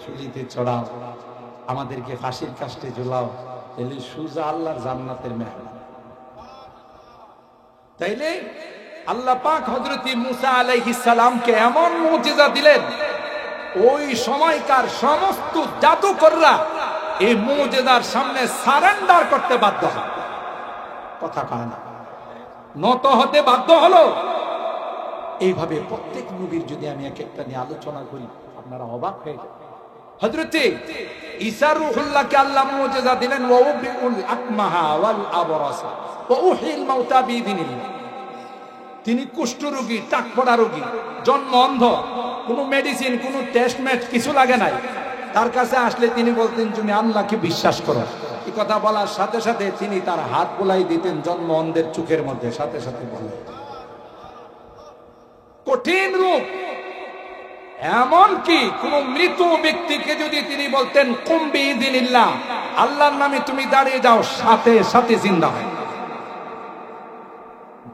শুলিতে চড়াও, আমাদেরকে ফাঁসির কাস্টে ঝুলাও, তাহলে সুজা আল্লাহর জান্নাতের মেহমান। তাইলে আল্লাহ পাক হযরত মূসা আলাইহিস সালামকে এমন মুজিজা দিলেন, ওই সময়কার সমস্ত জাদুকররা এই মুজিজার সামনে সারেন্ডার করতে বাধ্য হয়। কথা কয় না? নত হতে বাধ্য হলো। এইভাবে প্রত্যেক নবীর যদি আমি এক একটা নিয়ে আলোচনা করি, আপনারা অবাক হয়ে যাবেন। হযরত ঈসা রূহুল্লাহকে আল্লাহ মুজিজা দিলেন, ওয়া উবিউল আকমাহা ওয়াল আবরাসা ওয়া উহিল মাউতা বিইذনিল্লাহ। তিনি কুষ্ঠ রোগী, টাকপড়া রোগী, জন্ম অন্ধ, কোনো মেডিসিন, কোনো টেস্ট ম্যাচ কিছু লাগে নাই। তার কাছে আসলে তিনি বলতেন তুমি আল্লাহকে বিশ্বাস করো। এই কথা বলার সাথে সাথে তিনি তার হাত বুলাই দিতেন জন্ম অন্ধের চোখের মধ্যে, সাথে সাথে বলে। কঠিন রূপ। এমনকি কোন মৃত ব্যক্তিকে যদি তিনি বলতেন কুম বিইذনিল্লাহ, আল্লাহর নামে তুমি দাঁড়িয়ে যাও, সাথে সাথে জিন্দা হয়।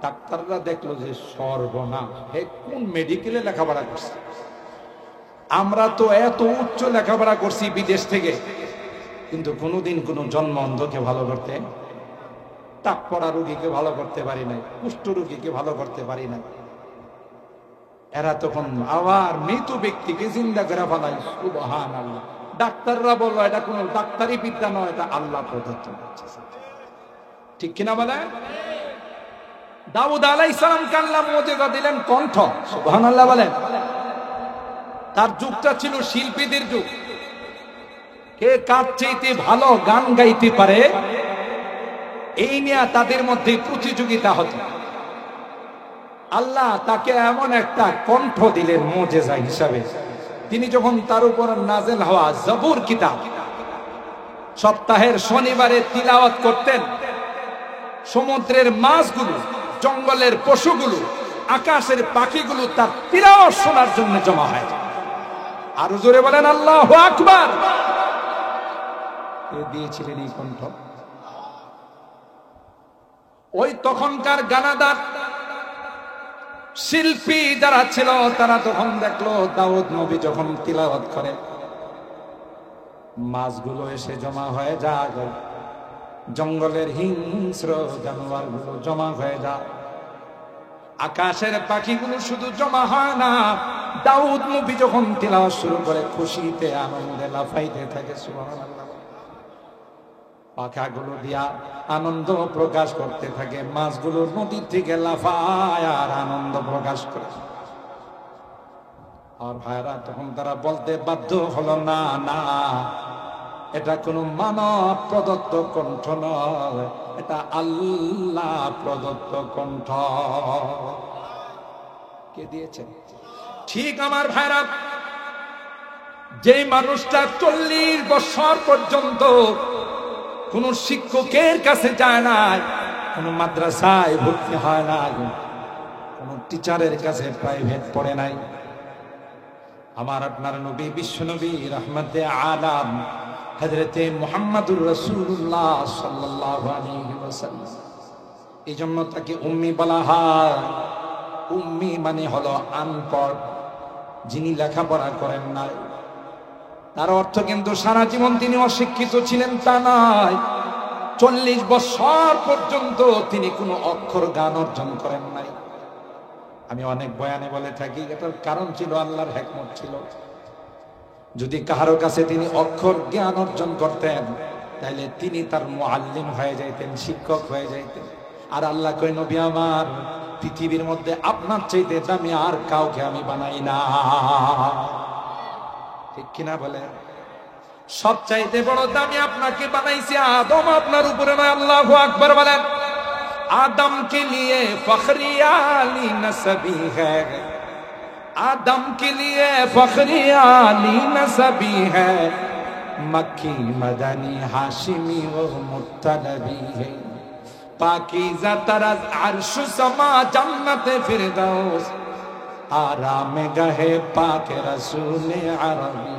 ডাক্তাররা দেখলো যে সর্বনাশ, হে কোন মেডিকেলে লেখাপড়া করছে? আমরা তো এত উচ্চ লেখাপড়া করছি বিদেশ থেকে, কিন্তু কোনোদিন কোনো জন্ম অন্ধকে ভালো করতে, টাকপড়া রোগীকে ভালো করতে পারি নাই, কুষ্ঠ রোগীকে ভালো করতে পারি নাই। এরা তখন আবার মৃত ব্যক্তিকে জিন্দা করে ফেলাই। সুবহানাল্লাহ। ডাক্তাররা বললো এটা কোনো ডাক্তারি বিদ্যা নয়, এটা আল্লাহ প্রদত্ত। ঠিক কিনা বলে? দাউদ আলাইহিস সালামকে আল্লাহ মুজিজা দিলেন কণ্ঠ, সুবহানাল্লাহ বলেন। তার যুগটা ছিল শিল্পীদের যুগ, কে কার চাইতে ভালো গান গাইতে পারে এই নিয়ে তাদের মধ্যে প্রতিযোগিতা হতো। আল্লাহ তাকে এমন একটা কণ্ঠ দিলেন মুজিজা হিসাবে, তিনি যখন তার উপর নাযিল হওয়া জবুর কিতাব সপ্তাহের শনিবারে তিলাওয়াত করতেন, সমুদ্রের মাছগুলো, জঙ্গলের পশুগুলো, আকাশের পাখিগুলো তার তিলাওয়াত শোনার জন্য জমা হয়। আরো জোরে বলেন আল্লাহু আকবার। কে দিয়েছিলেন এই কণ্ঠ? ওই তখনকার গানাদার শিল্পী যারা ছিল তারা তখন দেখলো দাউদ নবী যখন তিলাওয়াত করে মাছগুলো এসে জমা হয়ে যায়, জঙ্গলের হিংস্র জানোয়ারগুলো জমা হয়ে যায়, আকাশের পাখিগুলো শুধু জমা হয় না, দাউদ নবী যখন তিলাওয়াত শুরু করে খুশিতে আনন্দে লাফাইতে থাকে, সুবহানাল্লাহ। পাখাগুলো দিয়া আনন্দ প্রকাশ করতে থাকে, মাছগুলো নদীর থেকে লাফায় আর আনন্দ প্রকাশ করে। আর ভাইরা তখন তারা বলতে বাধ্য হলো, না না, এটা কোনো মানব প্রদত্ত কণ্ঠ নয়, এটা আল্লাহ প্রদত্ত কণ্ঠ। কে দিয়েছেন? ঠিক আমার ভাইরা, যে মানুষটা 40 বছর পর্যন্ত কোন শিক্ষকের কাছে যায় না, কোন মাদ্রাসায় ভর্তি হয় না, কোন টিচারের কাছে প্রাইভেট পড়ে নাই, আমার আপনার নবী বিশ্ব নবী রাহমাতে আলাম হযরতে মুহাম্মদুর রাসূলুল্লাহ সাল্লাল্লাহু আলাইহি ওয়াসাল্লাম, এই জন্য তাকে উম্মি বলা হয়। উম্মি মানে হলো আনপড়, যিনি লেখাপড়া করেন নাই। তার অর্থ কিন্তু সারা জীবন তিনি অশিক্ষিত ছিলেন তা নয়, 40 বছর পর্যন্ত তিনি কোনো অক্ষর জ্ঞান অর্জন করেন নাই। আমি অনেক বয়ানে বলে থাকি, এটার কারণ ছিল আল্লাহর হিকমত ছিল। যদি কারো কাছে তিনি অক্ষর জ্ঞান অর্জন করতেন তাহলে তিনি তার মুআল্লিম হয়ে যাইতেন, শিক্ষক হয়ে যাইতেন। আর আল্লাহ কই, নবী আমার, পৃথিবীর মধ্যে আপনার চাইতে দামি আর কাউকে আমি বানাই না। ঠিক কিনা বলে? সবচাইতে বড় দামি আপনাকে বানাইছি, আদম আপনার উপরে নয়। আল্লাহু আকবার বলেন। आदम के लिए फखरी आली नसबी है, आदम के लिए फखरी आली नसबी है, मक्की मदनी हाशिमी व मुत्तलबी है, पाकीज़ा तरज़ अर्श समा जन्नत फिरदौस, आराम गहे पाक रसूल अरबी।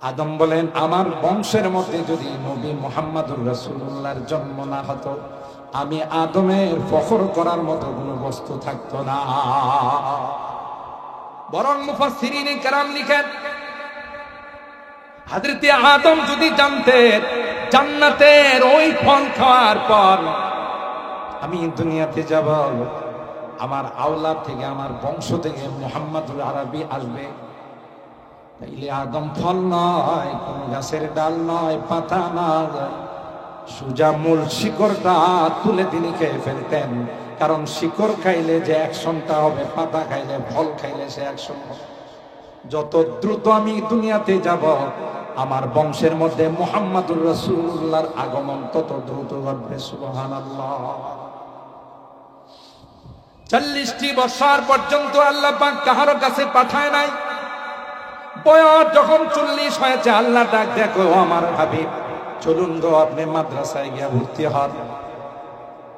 আদম বলেন, আমার বংশের মধ্যে যদি নবী মুহাম্মদুর রাসূলুল্লাহর জন্ম না হতো, আমি আদমের ফখর করার মতো কোনো বস্তু থাকতো না। বরং মুফাসসিরিনে কেরাম লিখেন, হযরতে আদম যদি জানতেন জান্নাতের ওই ফল খাওয়ার পর আমি দুনিয়াতে যাব, আমার আওলাদ থেকে, আমার বংশ থেকে মুহাম্মদুল আরবি আসবে, তাইলে আদম ফল নয়, কোন গাছের ডাল নয়, পাতা নয়, সুজা মূল শিকড়টা তুলে তিনি খেয়ে ফেলতেন। কারণ শিকড় খাইলে যে অ্যাকশনটা হবে, পাতা খাইলে, ফল খাইলে সে অ্যাকশন হবে। যত দ্রুত আমি দুনিয়াতে যাব, আমার বংশের মধ্যে মুহাম্মদুর রাসূলুল্লাহর আগমন তত দ্রুত ঘটবে। সুবহানাল্লাহ। 40টি বছর পর্যন্ত আল্লাহ পাক কাহারো কাছে পাঠায় নাই। বয়স যখন 40 হয়েছে, আল্লাহ ডাক, দেখো আমার হাবিব, চলুন গো আপনি মাদ্রাসায় গিয়ে ভর্তি হন।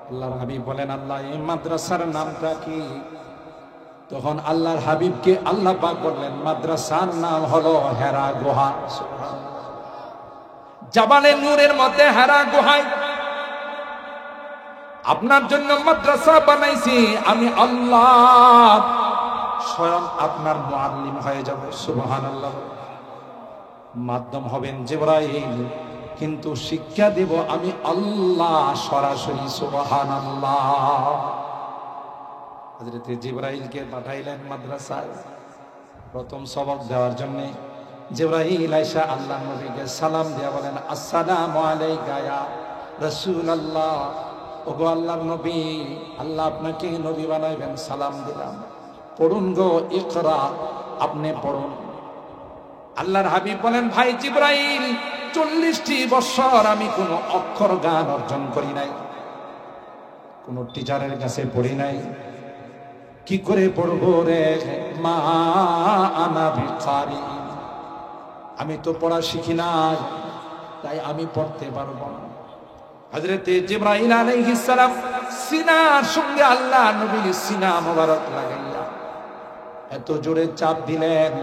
আল্লাহর হাবিব বলেন, আল্লাহ এই মাদ্রাসার নামটা কি? তখন আল্লাহর হাবিবকে আল্লাহ পাক বললেন, মাদ্রাসার নাম হলো হেরা গুহা। জাবালে নূরের মধ্যে হেরা গুহায় আপনার জন্য মাদ্রাসা বানাইছি আমি আল্লাহ, স্বয়ং আপনার মুআল্লিম হয়ে যাব। সুবহানাল্লাহ। মাধ্যম হবেন জিবরাইল, কিন্তু শিক্ষা দেব আমি আল্লাহ সরাসরি। সুবহানাল্লাহ। হযরত জিবরাইলকে পাঠাইলেন মাদ্রাসায় প্রথম সবক দেওয়ার জন্য। জিবরাইল আয়েশা আল্লাহর নবীকে সালাম দিয়া বলেন, আসসালামু আলাইকা ইয়া রাসূলুল্লাহ, ওগো আল্লাহর নবী, আল্লাহ আপনাকে নবী বানাইবেন, সালাম দিলাম, পড়ুন গো ইকরা, আপনি পড়ুন। আল্লাহর হাবিব বলেন, ভাই জিবরাইল, 40টি বছর আমি কোনো অক্ষর গান অর্জন করি নাই, কোন টিচারের কাছে পড়ি নাই, কি করে পড়বো রে? মা আনা বিকারি, আমি তো পড়া শিখি নাই, তাই আমি পড়তে পারবো না। হযরতে জিবরাইল আলাইহিস সালাম সিনার সঙ্গে আল্লাহ নবীর সিনা মোবারক লাগাইয়া এত জোরে চাপ দিলেন,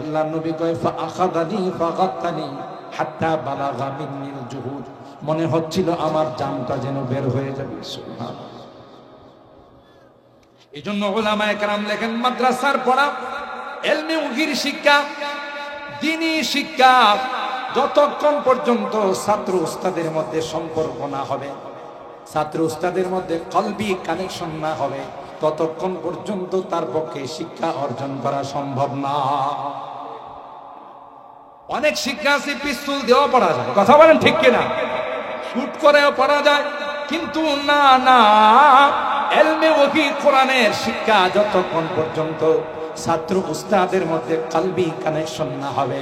আল্লাহ নবী কয় ফা আখাযানি ফাগাত্তানি হাত্তা বালাগা মিন্নিল জুহুদ, মনে হচ্ছিল আমার জানটা যেন বের হয়ে যাবে। সুবহানাল্লাহ। এইজন্য উলামায়ে কেরাম লেখেন, মাদ্রাসার পড়া, ইলমে ওহীর শিক্ষা, দ্বীনি শিক্ষা যতক্ষণ পর্যন্ত ছাত্র উস্তাদের মধ্যে সম্পর্ক না হবে, ছাত্র উস্তাদের মধ্যে কলবি কানেকশন না হবে, ততক্ষণ পর্যন্ত তার পক্ষে শিক্ষা অর্জন করা সম্ভব না। অনেক শিক্ষা আছে পিস্তল দিয়েও পড়া যায়, কথা বলেন ঠিক কিনা? শুট করেও পড়া যায়, কিন্তু না না, ইলমে ওহী কোরআনের শিক্ষা যতক্ষণ পর্যন্ত ছাত্র উস্তাদের মধ্যে কলবি কানেকশন না হবে,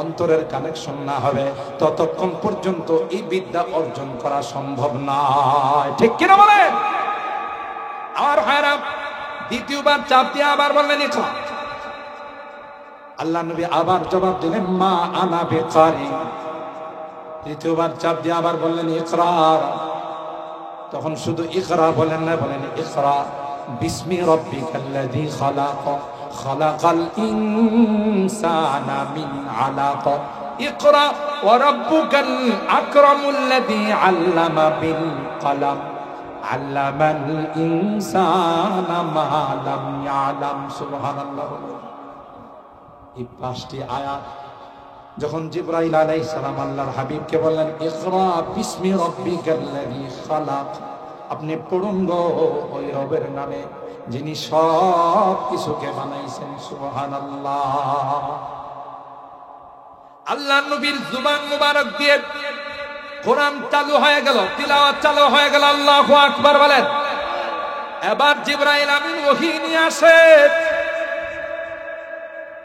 অন্তরের কানেকশন না হবে, ততক্ষণ পর্যন্ত এই বিদ্যা অর্জন করা সম্ভব নয়, ঠিক কিনা বলেন? আর ভাইরা, দ্বিতীয়বার চাপ দিয়ে আবার বললেন ইকরা। আল্লাহ নবী আবার জবাব দিলেন, মা আনা বিকারি। তৃতীয়বার চাপ দিয়ে আবার বললেন ইকরা। তখন শুধু ইকরা বলেন না, বলেন ইকরা বিসমি রাব্বিকাল্লাযী খালাক, খালাকাল ইনসানা মিন আলাক, ইকরা ওয়া রাব্বুকাল আকরামুল্লাযী আল্লামা বিল কলম, আল্লামাল ইনসানা মা লাম ইয়ালাম। সুবহানাল্লাহ। এই 5টি আয়াত যখন জিবরাইল আলাইহিস সালাম আল্লাহর হাবিবকে বললেন, ইকরা বিসমি রাব্বিকাল্লাযী খালাক, আপনি পড়ুন গো ওই রবের নামে যিনি সব কিছুকে বানাইছেন। সুবহানাল্লাহ। আল্লাহ নবীর জুবান মুবারক দিয়ে কোরআন চালু হয়ে গেল, তিলাওয়াত চালু হয়ে গেল। আল্লাহু আকবার বলেন। এবার জিবরাইল আমিন ওহী নিয়ে আসে,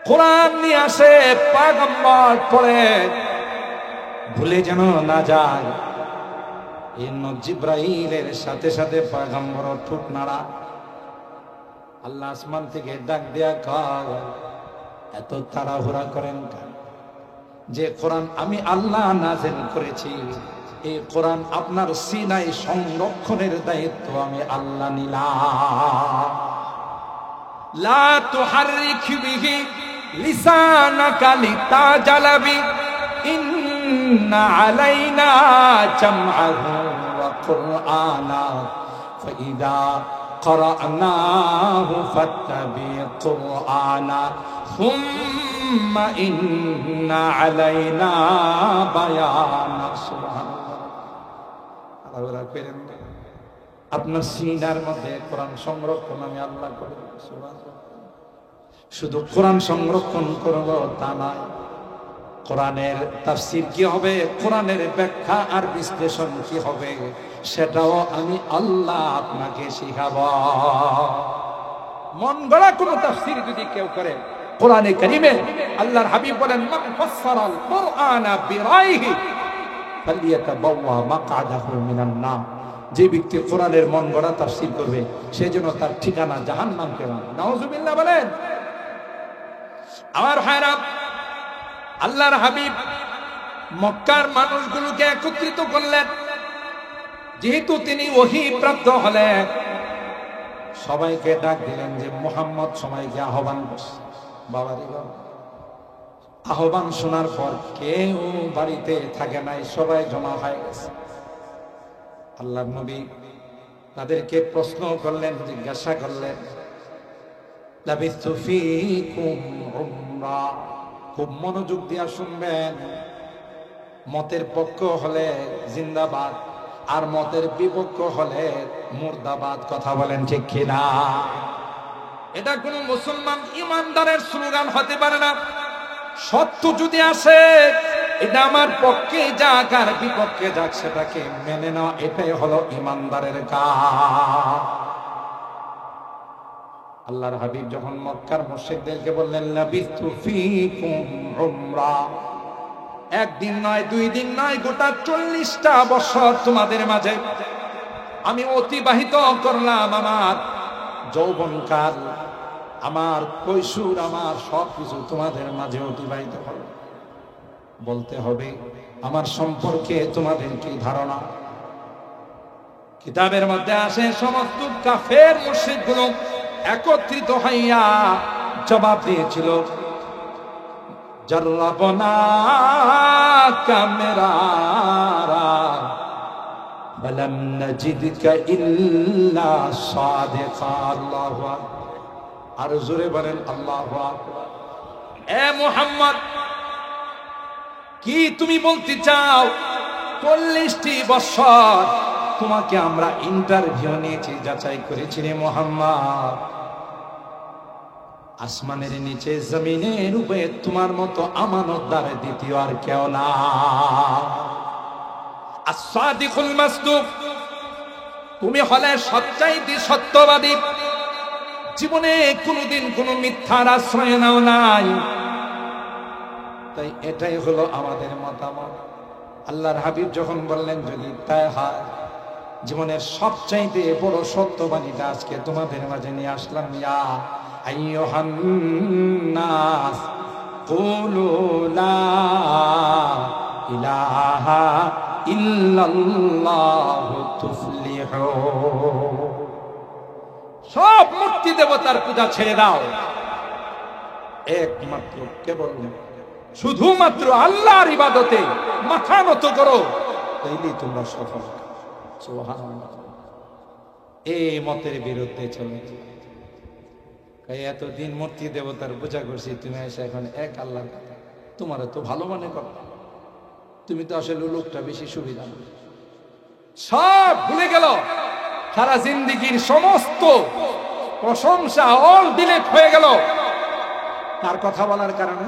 কোরআন নিয়ে আসে, পয়গম্বর পড়ে, ভুলে যেন না যায়। জিবরাইলের সাথে সাথে পয়গম্বর ঠোঁট নাড়া। আল্লাহ আসমান থেকে ডাক দেয়া, কয় এত তাড়াহুড়া করেন কেন? যে কোরআন আমি আল্লাহ নাযিল করেছি, এই কোরআন আপনার সিনায় সংরক্ষণের দায়িত্ব আমি আল্লাহ নিলাম। লা তুহাররিক বিহি লিসানাকা লিতাজালা বি, ইন্না আলাইনা জামআহু ওয়া কুরআনা, ফাইযা قرأناه فاتبع قرآنا ثم إن علينا بيانا। সুবহানাল্লাহ। আপনার সিনার মধ্যে কোরআন সংরক্ষণ আমি আল্লাহ করি। শুধু কোরআন সংরক্ষণ করব তা নয়, কোরআনের তাফসীর কি হবে, কোরআনের ব্যাখ্যা আর বিশ্লেষণ কি হবে, সেটাও আমি আল্লাহ আপনাকে শিখাবো। মন গড়া কোন তাফসীর যদি কেউ করে, কোরআনে কারীমে আল্লাহর হাবিব বলেন, মান ফাসসারাল কুরআনা বিরাইহি ফালিয়াতাবাওয়া মাকআদাহু মিনান নার, যে ব্যক্তি কোরআনের মন গড়া তাফসীর করবে, সে যেন তার ঠিকানা জাহান্নাম কেন। নাউজুবিল্লাহ বলেন। আমার ভাইরা, আল্লাহর হাবিব মক্কার মানুষগুলোকে একত্রিত করলেন। যেহেতু তিনি ওহী প্রাপ্ত হলেন, সবাইকে ডাক দিলেন যে মুহাম্মদ সবাইকে আহ্বান করছে। বাবারে বাবা, আহ্বান শোনার পর কেউ বাড়িতে থাকে নাই, সবাই জমা হয়ে গেছে। আল্লাহর নবী তাদেরকে প্রশ্ন করলেন, জিজ্ঞাসা করলেন, লাবিস্তু ফীকুম উমরা, খুব মনোযোগ দিয়া শুনবেন। মতের পক্ষ হলে জিন্দাবাদ, আর মতের বিপক্ষ হলে মুর্দাবাদ। কথা বলেন ঠিক কিনা? এটা কোন মুসলমান ইমানদারের স্লোগান হতে পারে না। সত্য যদি আসে, এটা আমার পক্ষে যাক আর বিপক্ষে যাক সেটাকে মেনে নেওয়া, এটাই হলো ইমানদারের কাজ। আল্লাহর হাবিব যখন মক্কার মুশরিকদেরকে বললেন লাবিথু ফীকুম উমরা, একদিন নয়, 2 দিন নয়, গোটা 40টা বছর তোমাদের মাঝে আমি অতিবাহিত করলাম। আমার যৌবনকাল, আমার কৈশোর, আমার সবকিছু তোমাদের মাঝে অতিবাহিত হলো। বলতে হবে আমার সম্পর্কে তোমাদের কি ধারণা? কিতাবের মধ্যে আসে সমস্ত কাফের মুশরিকগুলো একত্রিত হইয়া জবাব দিয়েছিল, জাররাবনা কামেরারা বলম নজিদকা ইল্লা সাদিকা। আল্লাহু আকবার। আর জোরে বলেন আল্লাহু আকবার। এ মুহাম্মদ, কি তুমি বলতে চাও? 40টি বছর তোমাকে আমরা ইন্টারভিউ নিয়েছি, যাচাই করেছি রে মুহাম্মদ। আসমানের নিচে জমিনের উপরে তোমার মতো আমানতদার দ্বিতীয় আর কেউ না। as-sadiqul masduq, তুমি হলে সত্যি সত্যবাদী, জীবনে কোনোদিন কোনো মিথ্যার আশ্রয় নাও নাই। তাই এটাই হলো আমাদের মতামত। আল্লাহর হাবিব যখন বললেন যদি তাই হয়, জীবনের সবচাইতে বড় সত্যবাদীটা আজকে তোমাদের মাঝে নিয়ে আসলাম। ইয়া আইয়ুহান নাস কুলু লা ইলাহা ইল্লাল্লাহু তুফলিহু। সব মূর্তি দেবতার পূজা ছেড়ে দাও, একমাত্র কেবল শুধুমাত্র আল্লাহর ইবাদতে মাথা নত করো, তাইলেই তোমরা সফল। সুবহানাল্লাহ। এই মতের বিরুদ্ধে চলে এতদিন মূর্তি দেবতার পূজা করছি, তুমি এসে এখন এক আল্লাহ, তোমার তো ভালো মনে করো, তুমি তো আসলে লোকটা বেশি সুবিধা। সব ভুলে গেল, সারা জিন্দেগীর সমস্ত প্রশংসা অল ডিলিট হয়ে গেল তার কথা বলার কারণে।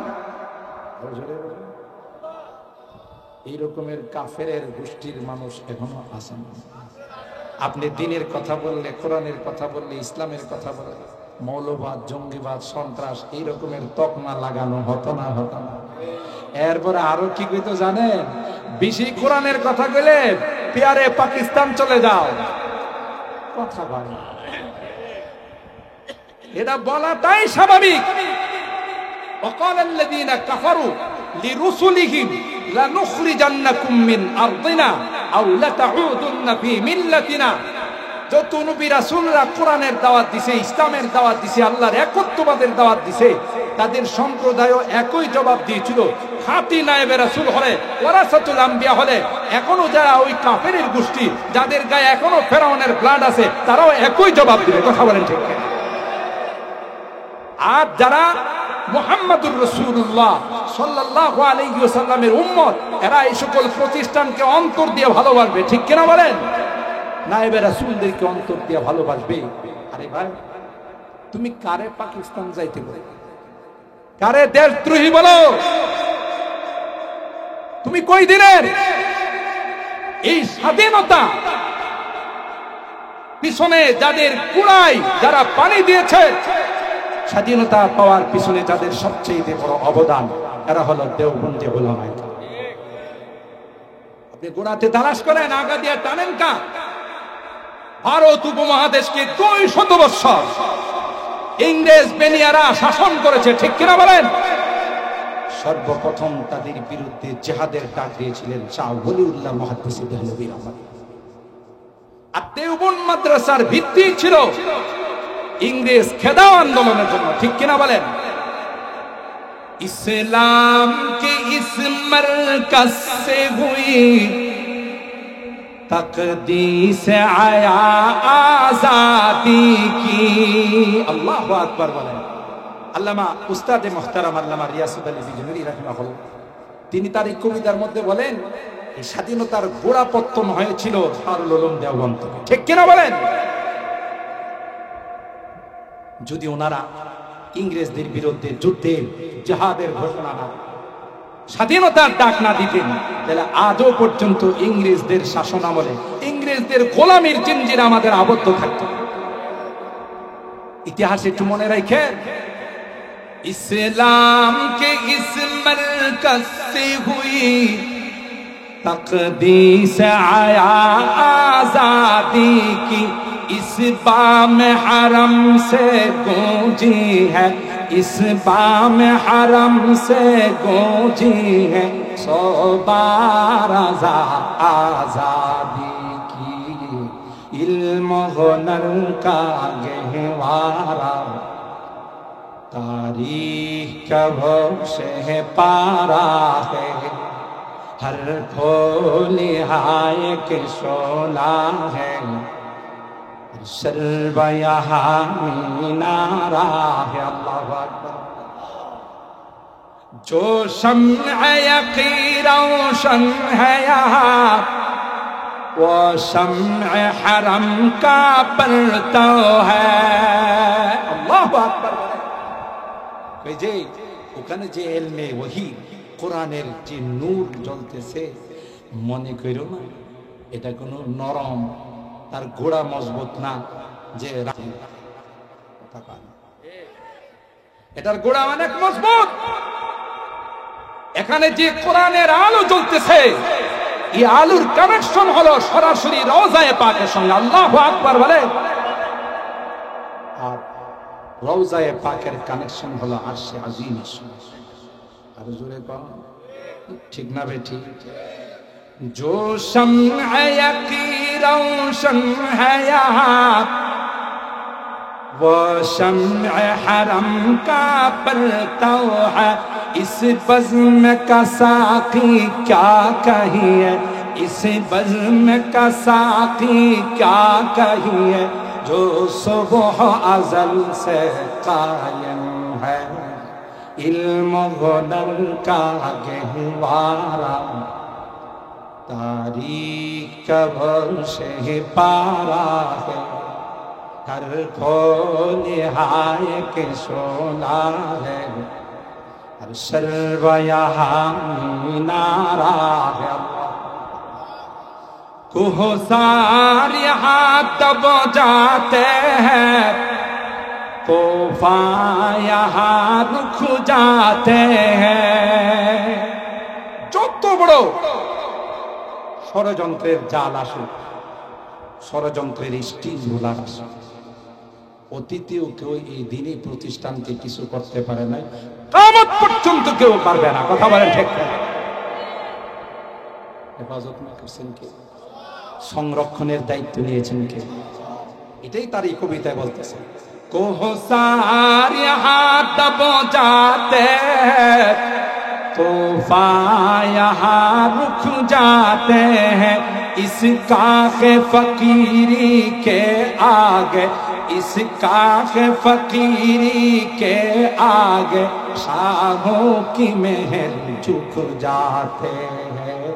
এই রকমের কাফেরের গোষ্ঠীর মানুষ এখনো আছেন। আপনি দ্বীনের কথা বললে, কোরআনের কথা বললে, ইসলামের কথা বললে, মৌলবাদ, জঙ্গিবাদ, সন্ত্রাস এই রকমের তকমা লাগানো হতো না। এরপরে আরো কি কইতো জানেন? বেশি কোরআনের কথা কইলে পিয়ারে পাকিস্তান চলে যাও। কথা বল, এটা বলাটাই স্বাভাবিক। وقال الذين كفروا لرسلهم لنخرجنكم من أرضنا أو لتعودن في ملتنا। যত নবী রাসূলরা কোরআনের দাওয়াত দিছে, ইসলামের দাওয়াত দিছে, আল্লাহর একত্ববাদের দাওয়াত দিছে, তাদের সম্প্রদায়ও একই জবাব দিয়েছিল। খাঁটি নায়েবে রাসূল হলে, ওয়ারাসাতুল আম্বিয়া হলে, এখনো যারা ওই কাফেরের গোষ্ঠী, যাদের গায়ে এখনো ফেরাউনের ব্লাড আছে, তারাও একই জবাব দিবে। কথা বলেন ঠিক কিনা? আর যারা মুহাম্মাদুর রাসূলুল্লাহ সাল্লাল্লাহু আলাইহি ওয়াসাল্লামের উম্মত, এরা এই সকল প্রতিষ্ঠানকে অন্তর দিয়ে ভালোবাসবে। ঠিক কিনা বলেন? নায়েবে রাসূলদেরকে অন্তর দিয়ে ভালোবাসবে। আরে ভাই, তুমি কারে পাকিস্তান যাইতে বলো? কারে দেশদ্রোহী বলো? তুমি কই দিনের এই স্বাধীনতা পিছনে যাদের কুড়াই, যারা পানি দিয়েছে, স্বাধীনতা পাওয়ার পিছনে যাদের সবচেয়ে বড় অবদান, এরা হলো দেওবন্দি উলামা। আপনি গোড়াতে তালাশ করেন, আগা দিয়ে টানেন কা? ভারত উপমহাদেশকে 200 বছর ইংরেজ বেনিয়ারা শাসন করেছে। ঠিক কিনা বলেন? সর্বপ্রথম তাদের বিরুদ্ধে জিহাদের ডাক দিয়েছিলেন শাহ ওলিউল্লাহ মুহাদ্দিস দেহলভী রহমান। আর দেওবন্দ মাদ্রাসার ভিত্তি ছিল ইংরেজ খেদাও আন্দোলনের জন্য। ঠিক কিনা বলেন? ইসলাম কে ইস মরকজ সে হুই তকদীস আয়া আজাদি কি। আল্লাহু আকবার বলেন। আল্লামা উস্তাদে মুহতারাম আল্লামা রিয়াসুল আলী বিজনুরী রাহিমাহুল্লাহ, তিনি তার এই কবিতার মধ্যে বলেন, এই স্বাধীনতার গোড়াপত্তন হয়েছিল দারুল উলুম দেওবন্দ থেকে। ঠিক কিনা বলেন? যদি ওনারা ইংরেজদের বিরুদ্ধে যুদ্ধে জিহাদের ঘোষণা না, স্বাধীনতার ডাক না দিতেন, তাহলে আজও পর্যন্ত ইংরেজদের শাসন আমলে ইংরেজদের গোলামির জিঞ্জির আমাদের আবদ্ধ থাকত। ইতিহাস একটু মনে রাখে, ইসলাম কে ইস মরকজ সে হুই तक़दीस आया आज़ादी की, इस बाम हरम से गूंजी है, इस बाम हरम से गूंजी है 100 बार आज़ादी की। इल्म हुनर का गहवारा तारीख का वो शहपारा है, हर खोली हाय के शोला है, सर्व यहाँ मीनारा है। अल्लाहु अकबर। जो शम्अ यक़ीन रोशन है यहाँ, वो शम्अ हरम का परतव है। अल्लाहु अकबर। ওই যে ওখানে যে ইলমে ওহী কোরআনের যে নূর জ্বলতেছে, মনে করো না এটা কোনো নরম, তার গোড়া মজবুত না, যে এটার গোড়া অনেক মজবুত। এখানে যে কোরআনের আলো জ্বলতেছে, এই আলোর কানেকশন হলো সরাসরি রওজায়ে পাকের সঙ্গে। আল্লাহু আকবার বলে। আর রওজায়ে পাকের কানেকশন হলো আরশে আজিমের সঙ্গে। আর জোরে পাও, ঠিক না বেঠি? जो शम्अ यक़ीन रोशन है यहाँ, वो शम्अ हरम का परतव है, इस बज़्म का साक़ी क्या कहिए, इस बज़्म का साक़ी क्या कहिए, जो सुबह अज़ल से कायम है, इल्म हुनर का गहवारा तारीख का वर्षे पारा है, हर खोले हाय के शोला है, हर सर्व यहाँ मीनारा है। कोहसार यहाँ तब जाते हैं, तूफान यहाँ रुक जाते हैं। যত বড় ষড়যন্ত্রের জাল আসুক, ষড়যন্ত্রের স্টিজ ভোলার আসুক, অতীতেও কেউ এই দিনই প্রতিষ্ঠানকে কিছু করতে পারে নাই, কিয়ামত পর্যন্ত কেউ পারবে না। কথা বলেন ঠিক না? হেফাজত করছেন কে? সংরক্ষণের দায়িত্ব নিয়েছেন কে? এটাই তার এই কবিতায় বলতেছে। কোহসার यहाँ तब जाते हैं, तूफान यहाँ रुक जाते हैं, इस काखे फकीरी के आगे, इस काखे फकीरी के आगे शाहों की महल झुक जाते हैं,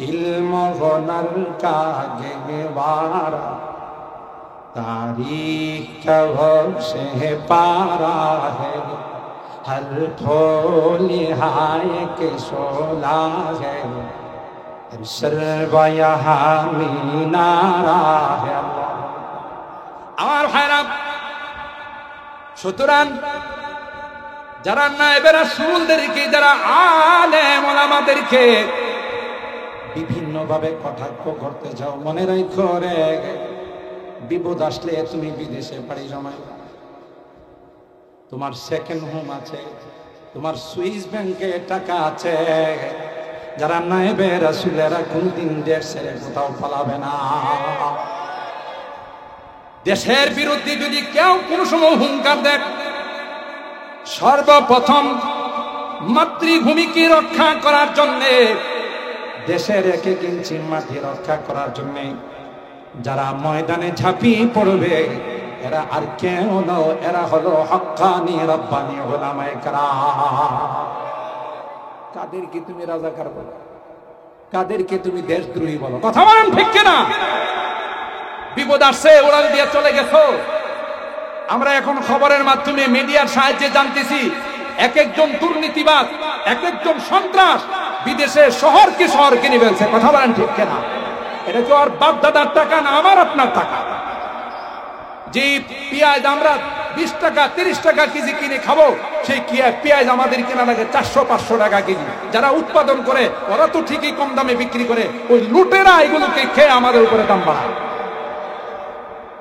इल्म हुनर का गहवारा तारीख का वर्षे पारा है, हर ठोली हाय के शोला है, हर सर्व यहाँ मीनारा है। আমার ভাইরা, সুতরাং যারা নায়েবে রাসূলদেরকে, যারা আলেম ওলামাদেরকে বিভিন্ন ভাবে কটাক্ষ করতে যাও, মনে রাখো রে, বিপদ আসলে তুমি বিদেশে পাড়ি জমাই, তোমার সেকেন্ড হোম আছে, তোমার সুইস ব্যাংকে টাকা আছে। যারা নায়েবে রাসূলেরা কোনদিন দেশ ছেড়ে কোথাও পালাবে না। দেশের বিরুদ্ধে যদি কেউ কোন সময় হুঙ্কার দেয়, সর্বপ্রথম মাতৃভূমিকে রক্ষা করার জন্য, দেশের এক এক ইঞ্চি মাটি রক্ষা করার জন্য যারা ময়দানে ঝাঁপিয়ে পড়বে, এরা আর কেউ নয়, এরা হলো হক্কানি রব্বানি উলামায়ে কেরাম। কাদেরকে তুমি রাজাকার বলো, কাদেরকে তুমি দেশদ্রোহী বলো? কথা বলেন ঠিক কিনা? বিপদ আসছে, ওড়াল দিয়ে চলে গেছো। আমরা এখন খবরের মাধ্যমে মিডিয়ার সাহায্যে জানতেছি, এক একজন দুর্নীতিবাদ এক একজন সন্ত্রাস বিদেশে শহরকে শহর কিনে ফেলছে। কথা বলেন ঠিক কিনা? এটা কি আর বাপ দাদার টাকা না আমার আপনার টাকা? যে পেঁয়াজ আমরা 20 টাকা 30 টাকা কেজি কিনে খাবো, সেই পেঁয়াজ আমাদের কেনা লাগে 400-500 টাকা কেজি। যারা উৎপাদন করে ওরা তো ঠিকই কম দামে বিক্রি করে, ওই লুটেরা এগুলোকে খেয়ে আমাদের উপরে দাম বাড়ায়।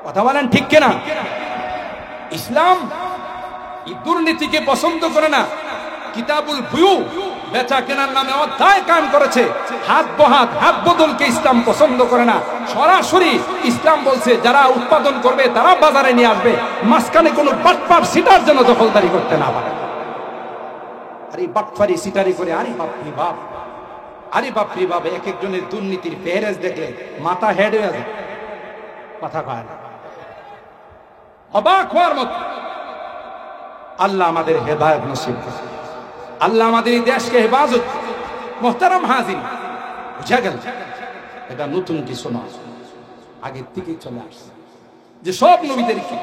কথা বলেন ঠিক কিনা? ইসলাম এই দুর্নীতিকে পছন্দ করে না। কিতাবুল বুয়ু, বেচা কেনার নামে অধ্যায় কায়েম করেছে। হাত বদলকে ইসলাম পছন্দ করে না। সরাসরি ইসলাম বলছে যারা উৎপাদন করবে তারা বাজারে নিয়ে আসবে, মাঝখানে কোনো বাটপার সিটার যেন দখলদারি করতে না পারে। আরে বাটপারি সিটারি করে আরে বাপরি বাপ, এক একজনের দুর্নীতির ফেরেজ দেখলে মাথা হেড হয়ে যায়। কথা কয় না, অবাক হওয়ার মতো। আল্লাহ আমাদের হেদায়েত নসিব করে, আল্লাহ আমাদের এই দেশকে হেফাজত। মোহতারাম হাজির, বুঝা গেল এটা নতুন কিছু না, আগের থেকেই চলে আসছে। যে সব নবীদেরকে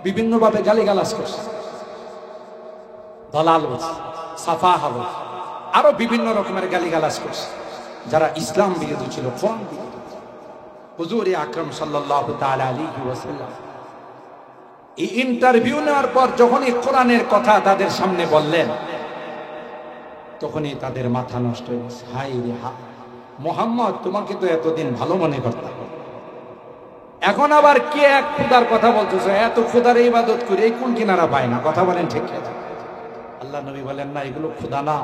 বিভিন্ন ভাবে গালিগালাজ করছে, দলাল বলছে, সাফাহা বলছে, আরো বিভিন্ন রকমের গালিগালাজ করছে যারা ইসলাম বিরোধী ছিল, কোরআন বিরোধী। হুজুর আকরাম সাল্লাল্লাহু তাআলা আলাইহি ওয়াসাল্লাম এই ইন্টারভিউ নেওয়ার পর যখনই কোরআনের কথা তাদের সামনে বললেন, তখনই তাদের মাথা নষ্ট হয়ে গেছে। হাই রে হা, মুহাম্মদ তোমাকে তো এতদিন ভালো মনে করতাম, এখন আবার কে এক খুদার কথা বলতেছে? এত খুদার ইবাদত করে এই কোন কিনারা পায় না? কথা বলেন ঠিক আছে? আল্লাহ নবী বলেন না, এগুলো খুদা না,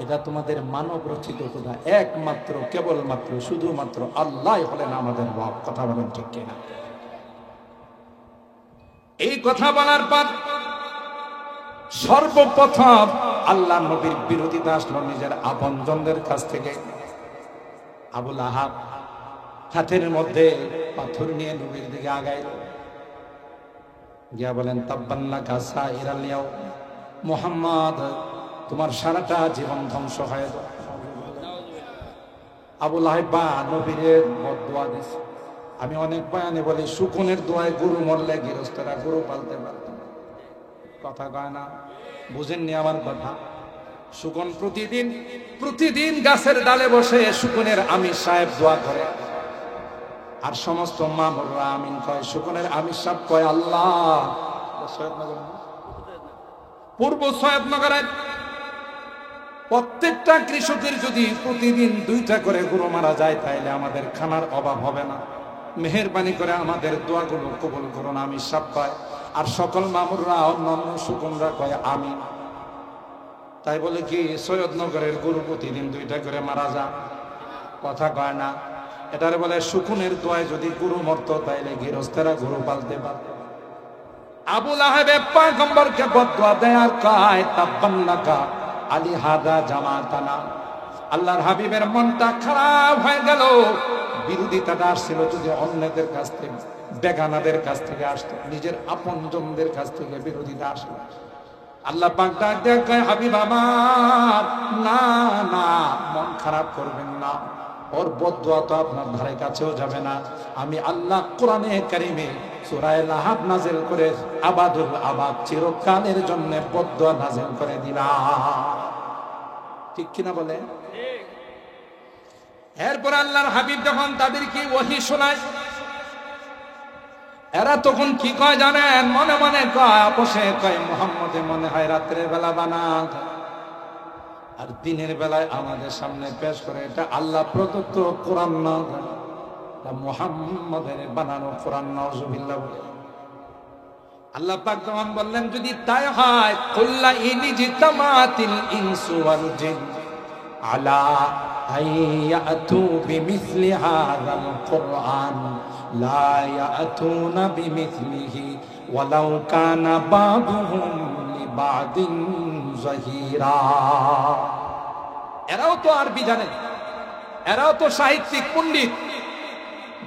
এটা তোমাদের মানব রচিত খুদা। একমাত্র কেবলমাত্র শুধুমাত্র আল্লাহ হলেন আমাদের রব। কথা বলেন ঠিক কিনা? এই কথা বলার পর সর্বপ্রথম আল্লাহ নবীর বিরোধিতা আসলো নিজের আপনজনদের কাছ থেকে। আবুল আহাব হাতের মধ্যে পাথর নিয়ে নবীর দিকে আগাইল, গিয়া বলেন তাব্বান্না কাসা ইরালিয়াও, মুহাম্মদ তোমার সারাটা জীবন ধ্বংস হয়ে যাবে। আবুল আহাব নবীর বদদুয়া দিছে। আমি অনেক বয়ানে বলি, শুকনের দোয়ায় গরু মরলে গৃহস্থরা গরু পালতে পারত না। কথা কয় না, বুঝেননি আমার কথা? শুকন প্রতিদিন গাছের ডালে বসে শুকনের আমির সাহেব দোয়া করে, আর সমস্ত মামুররা আমিন কয়। শুকনের আমির সাহেব কয় আল্লাহ, পূর্ব সৈয়দনগরের প্রত্যেকটা কৃষকের যদি প্রতিদিন 2টা করে গরু মারা যায়, তাইলে আমাদের খানার অভাব হবে না। মেহেরবানি করে আমাদের দোয়াগুলো কবুল করুন। আমি সব কয়, আর সকল মামুররা অন্যান্য শুকনরা কয় আমি। তাই বলে কি সৈয়দনগরের গরু প্রতিদিন 2টা করে মারা যায়? কথা কয় না। এটারে বলে শুকনের দোয়ায় যদি গরু মরত, তাইলে গৃহস্থেরা গরু পালতে পারত। আবুল আহাব পয়গম্বরকে বদদুয়া দেয় আর কয় তাব্বান্নাকা আলী হাদা জামাতানা। আল্লাহর হাবিবের মনটা খারাপ হয়ে গেল। বিরোধিতাটা আসছিল যদি অন্যদের কাছ থেকে, বেগানাদের কাছ থেকে আসতো, নিজের আপনজনদের কাছ থেকে বিরোধিতা আসলো। আল্লাহ পাক ডাক দেয়, কয় হাবিব আমার, না না, মন খারাপ করবেন না, ওর বদদুয়া তো আপনার ধারে কাছেও যাবে না। আমি আল্লাহ কোরআনে কারিমে সূরা লাহাব নাযিল করে আবাদুল আবাদ, চিরকালের জন্য বদদুয়া নাযিল করে দিলাম। ঠিক কিনা বলে? এরপর আল্লাহর হাবিব যখন তাদেরকে ওহী শোনায়, এরা তখন কি কয় জানেন? মনে মনে কয়, বসে কয় মুহাম্মদে মনে হয় রাত্রের বেলা বানান, আর দিনের বেলায় আমাদের সামনে পেশ করে। এটা আল্লাহ প্রদত্ত কোরআন না, মুহাম্মদের বানানো কোরআন। নাউজুবিল্লাহ বলে আল্লাহ পাক তখন বললেন, যদি তাই হয়, কুল্লা ইনি জিতামাতিল ইনসু ওয়াল জিন আলা আইয়াতু বিমিসলি হাযাল কুরআন লা ইয়াতুনা বিমিসলিহি ওয়ালাউ কানা বাদুহুম লিবাদিন যাহিরা। এরাও তো আরবি জানে, এরাও তো সাহিত্যিক পণ্ডিত।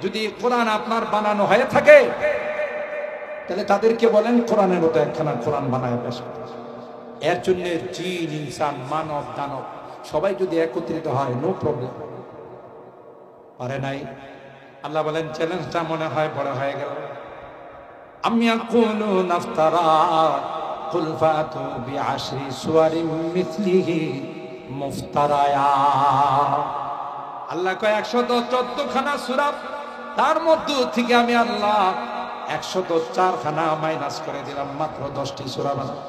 যদি কোরআন আপনার বানানো হয়ে থাকে, তাহলে তাদেরকে বলেন কোরআনের মতো একখানা কোরআন বানায় পেশ করতে। এর জন্য জিন, ইনসান, মানব, দানব সবাই যদি একত্রিত হয়, নো প্রবলেম। পারে নাই। আল্লাহ বলেন চ্যালেঞ্জটা মনে হয় বড় হয়ে গেল। আমি আকুলু নাফতারা, কুল ফাতু বিআশরি সুওয়ারিম মিসলিহি মুফতারায়া। আল্লাহ কয় 114 খানা সূরা, তার মধ্য থেকে আমি আল্লাহ 104 খানা মাইনাস করে দিলাম, মাত্র 10টি সূরা বানাও।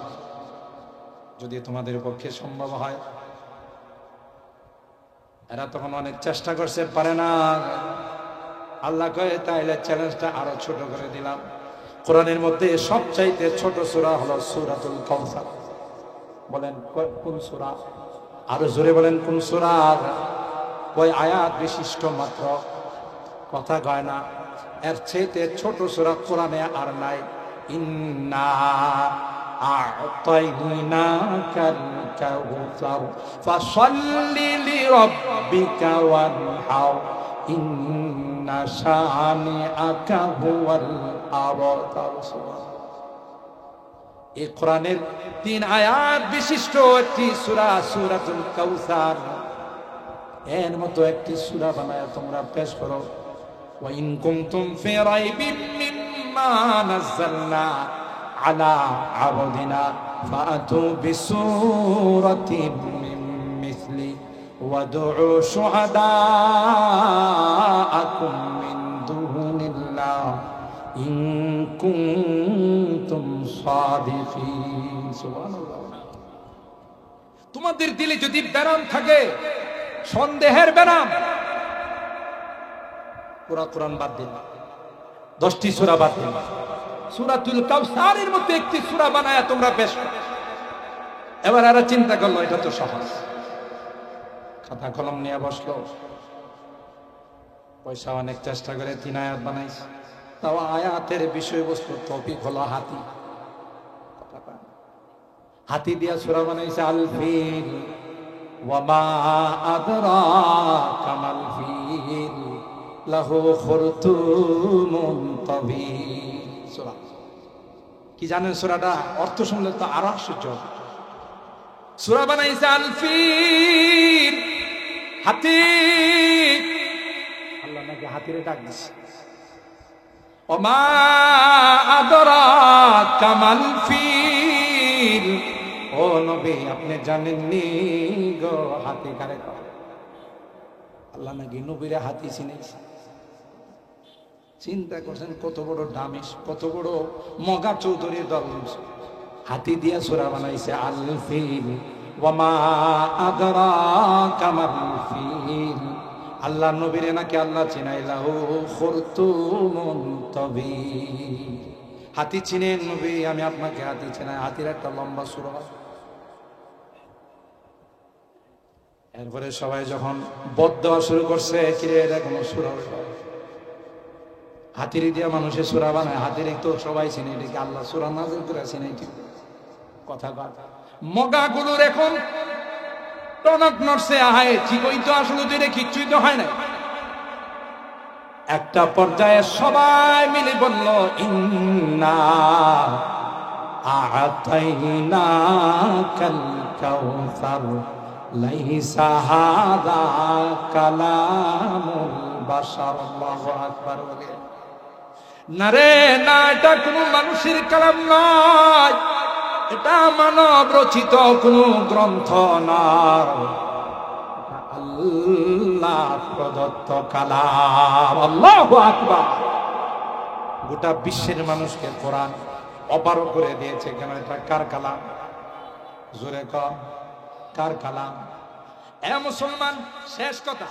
যদি তোমাদের পক্ষে সম্ভব হয়। এরা তখন অনেক চেষ্টা করছে, পারে না। আল্লাহ কয় তাইলে চ্যালেঞ্জটা আরো ছোট করে দিলাম। কোরআনের মধ্যে সবচাইতে ছোট সূরা হলো সূরাতুল কাউসার। বলেন কোন সূরা? আরো জোরে বলেন কোন সূরা? কয় আয়াত বিশিষ্ট মাত্র, কথা কয় না। এর চাইতে ছোট সূরা কোরআনে আর নাই। ইন্না আ'তাইনাকাল কাউসার ফাসাল্লি লিরাব্বিকা ওয়ানহার ইন্না শানিআকা হুয়াল আবতার। এই কোরআনের 3 আয়াত বিশিষ্ট একটি সূরা সূরাতুল কাউসার, এর মতো একটি সূরা বানায় তোমরা পেশ করো। ওয়া ইন কুনতুম ফি রাইবিন মিম্মা নাযালনা আলা আবদিনা ফাতু বিসূরাতিন মিন মিসলি ওয়াদউ শুহাদাআকুম মিন দুনিল্লাহ ইন কুনতুম সাদিকিন। সুবহানাল্লাহ। তোমাদের দিলে যদি ব্যারাম থাকে, সন্দেহের ব্যারাম, পুরা কোরআন বাদ দিন, 10টি সূরা বাদ দিন, সূরাতুল কাউসারের মধ্যে একটি সূরা বানায়া তোমরা পেশ করো। এবার এরা চিন্তা করলো এটা তো সহজ, খাতা কলম নিয়ে বসলো, পয়সা অনেক চেষ্টা করে 3 আয়াত বানাইছে। তাও আয়াতের বিষয়বস্তু টপিক হলো হাতি। হাতি দিয়া সূরা বানাইছে আল ফিল ওয়া মা আদরাকা মাল ফিল লাহু খুরতুমুন তাবিল। সূরা কি জানেন? সূরাটা অর্থ শুনলে তো আরো আশ্চর্য। সূরা বানাইছে আল ফিল, হাতি। আল্লাহ নাকি হাতিরে ডাক দিছে। ওয়া মা আদরাকা মাল ফিল, ও নবী আপনি জানেননি গো হাতি কারে কয়? আল্লাহ নাকি নবীরে হাতি চিনেছে। চিন্তা করছেন কত বড় দামিশ, কত বড় মগা চৌধুরীর দল। হাতি দিয়া সূরা বানাইছে আল ফিল ওয়া মা আদরাকা মাল ফিল। আল্লাহ নবীরে নাকি আল্লাহ চিনাইলাহু খুরতুমুন তাবিল। হাতি চিনেন নবী? আমি আপনাকে হাতি চিনাই। হাতির একটা লম্বা সূরা। এরপরে সবাই যখন বদ দেওয়া শুরু করছে, কিরে এটা কোন সূরা? হাতির দিয়া মানুষের সূরা বানায়, হাতির তো সবাই চিনে, এটাকে আল্লাহ সূরা নাযিল করে চিনাই। ঠিক কথা কথা। মগাগুলোর এখন টনক নড়ছে, আহায় ঠিকই তো, আসলে তো এটা কিচ্ছুই তো হয় না। একটা পর্যায়ে সবাই মিলে বলল ইন্না আ'তাইনাকাল কাউসার লাইসা হাযা কালামুল বাশার। আল্লাহু আকবার। বলে না রে না, এটা কোনো মানুষের কালাম নয়, এটা মানব রচিত কোনো গ্রন্থ নয়, আল্লাহ প্রদত্ত কালাম। আল্লাহু আকবার। গোটা বিশ্বের মানুষকে কোরআন অপারগ করে দিয়েছে। কেন? এটা কার কালাম? জোরে কর, কার কালাম? এ মুসলমান, শেষ কথা।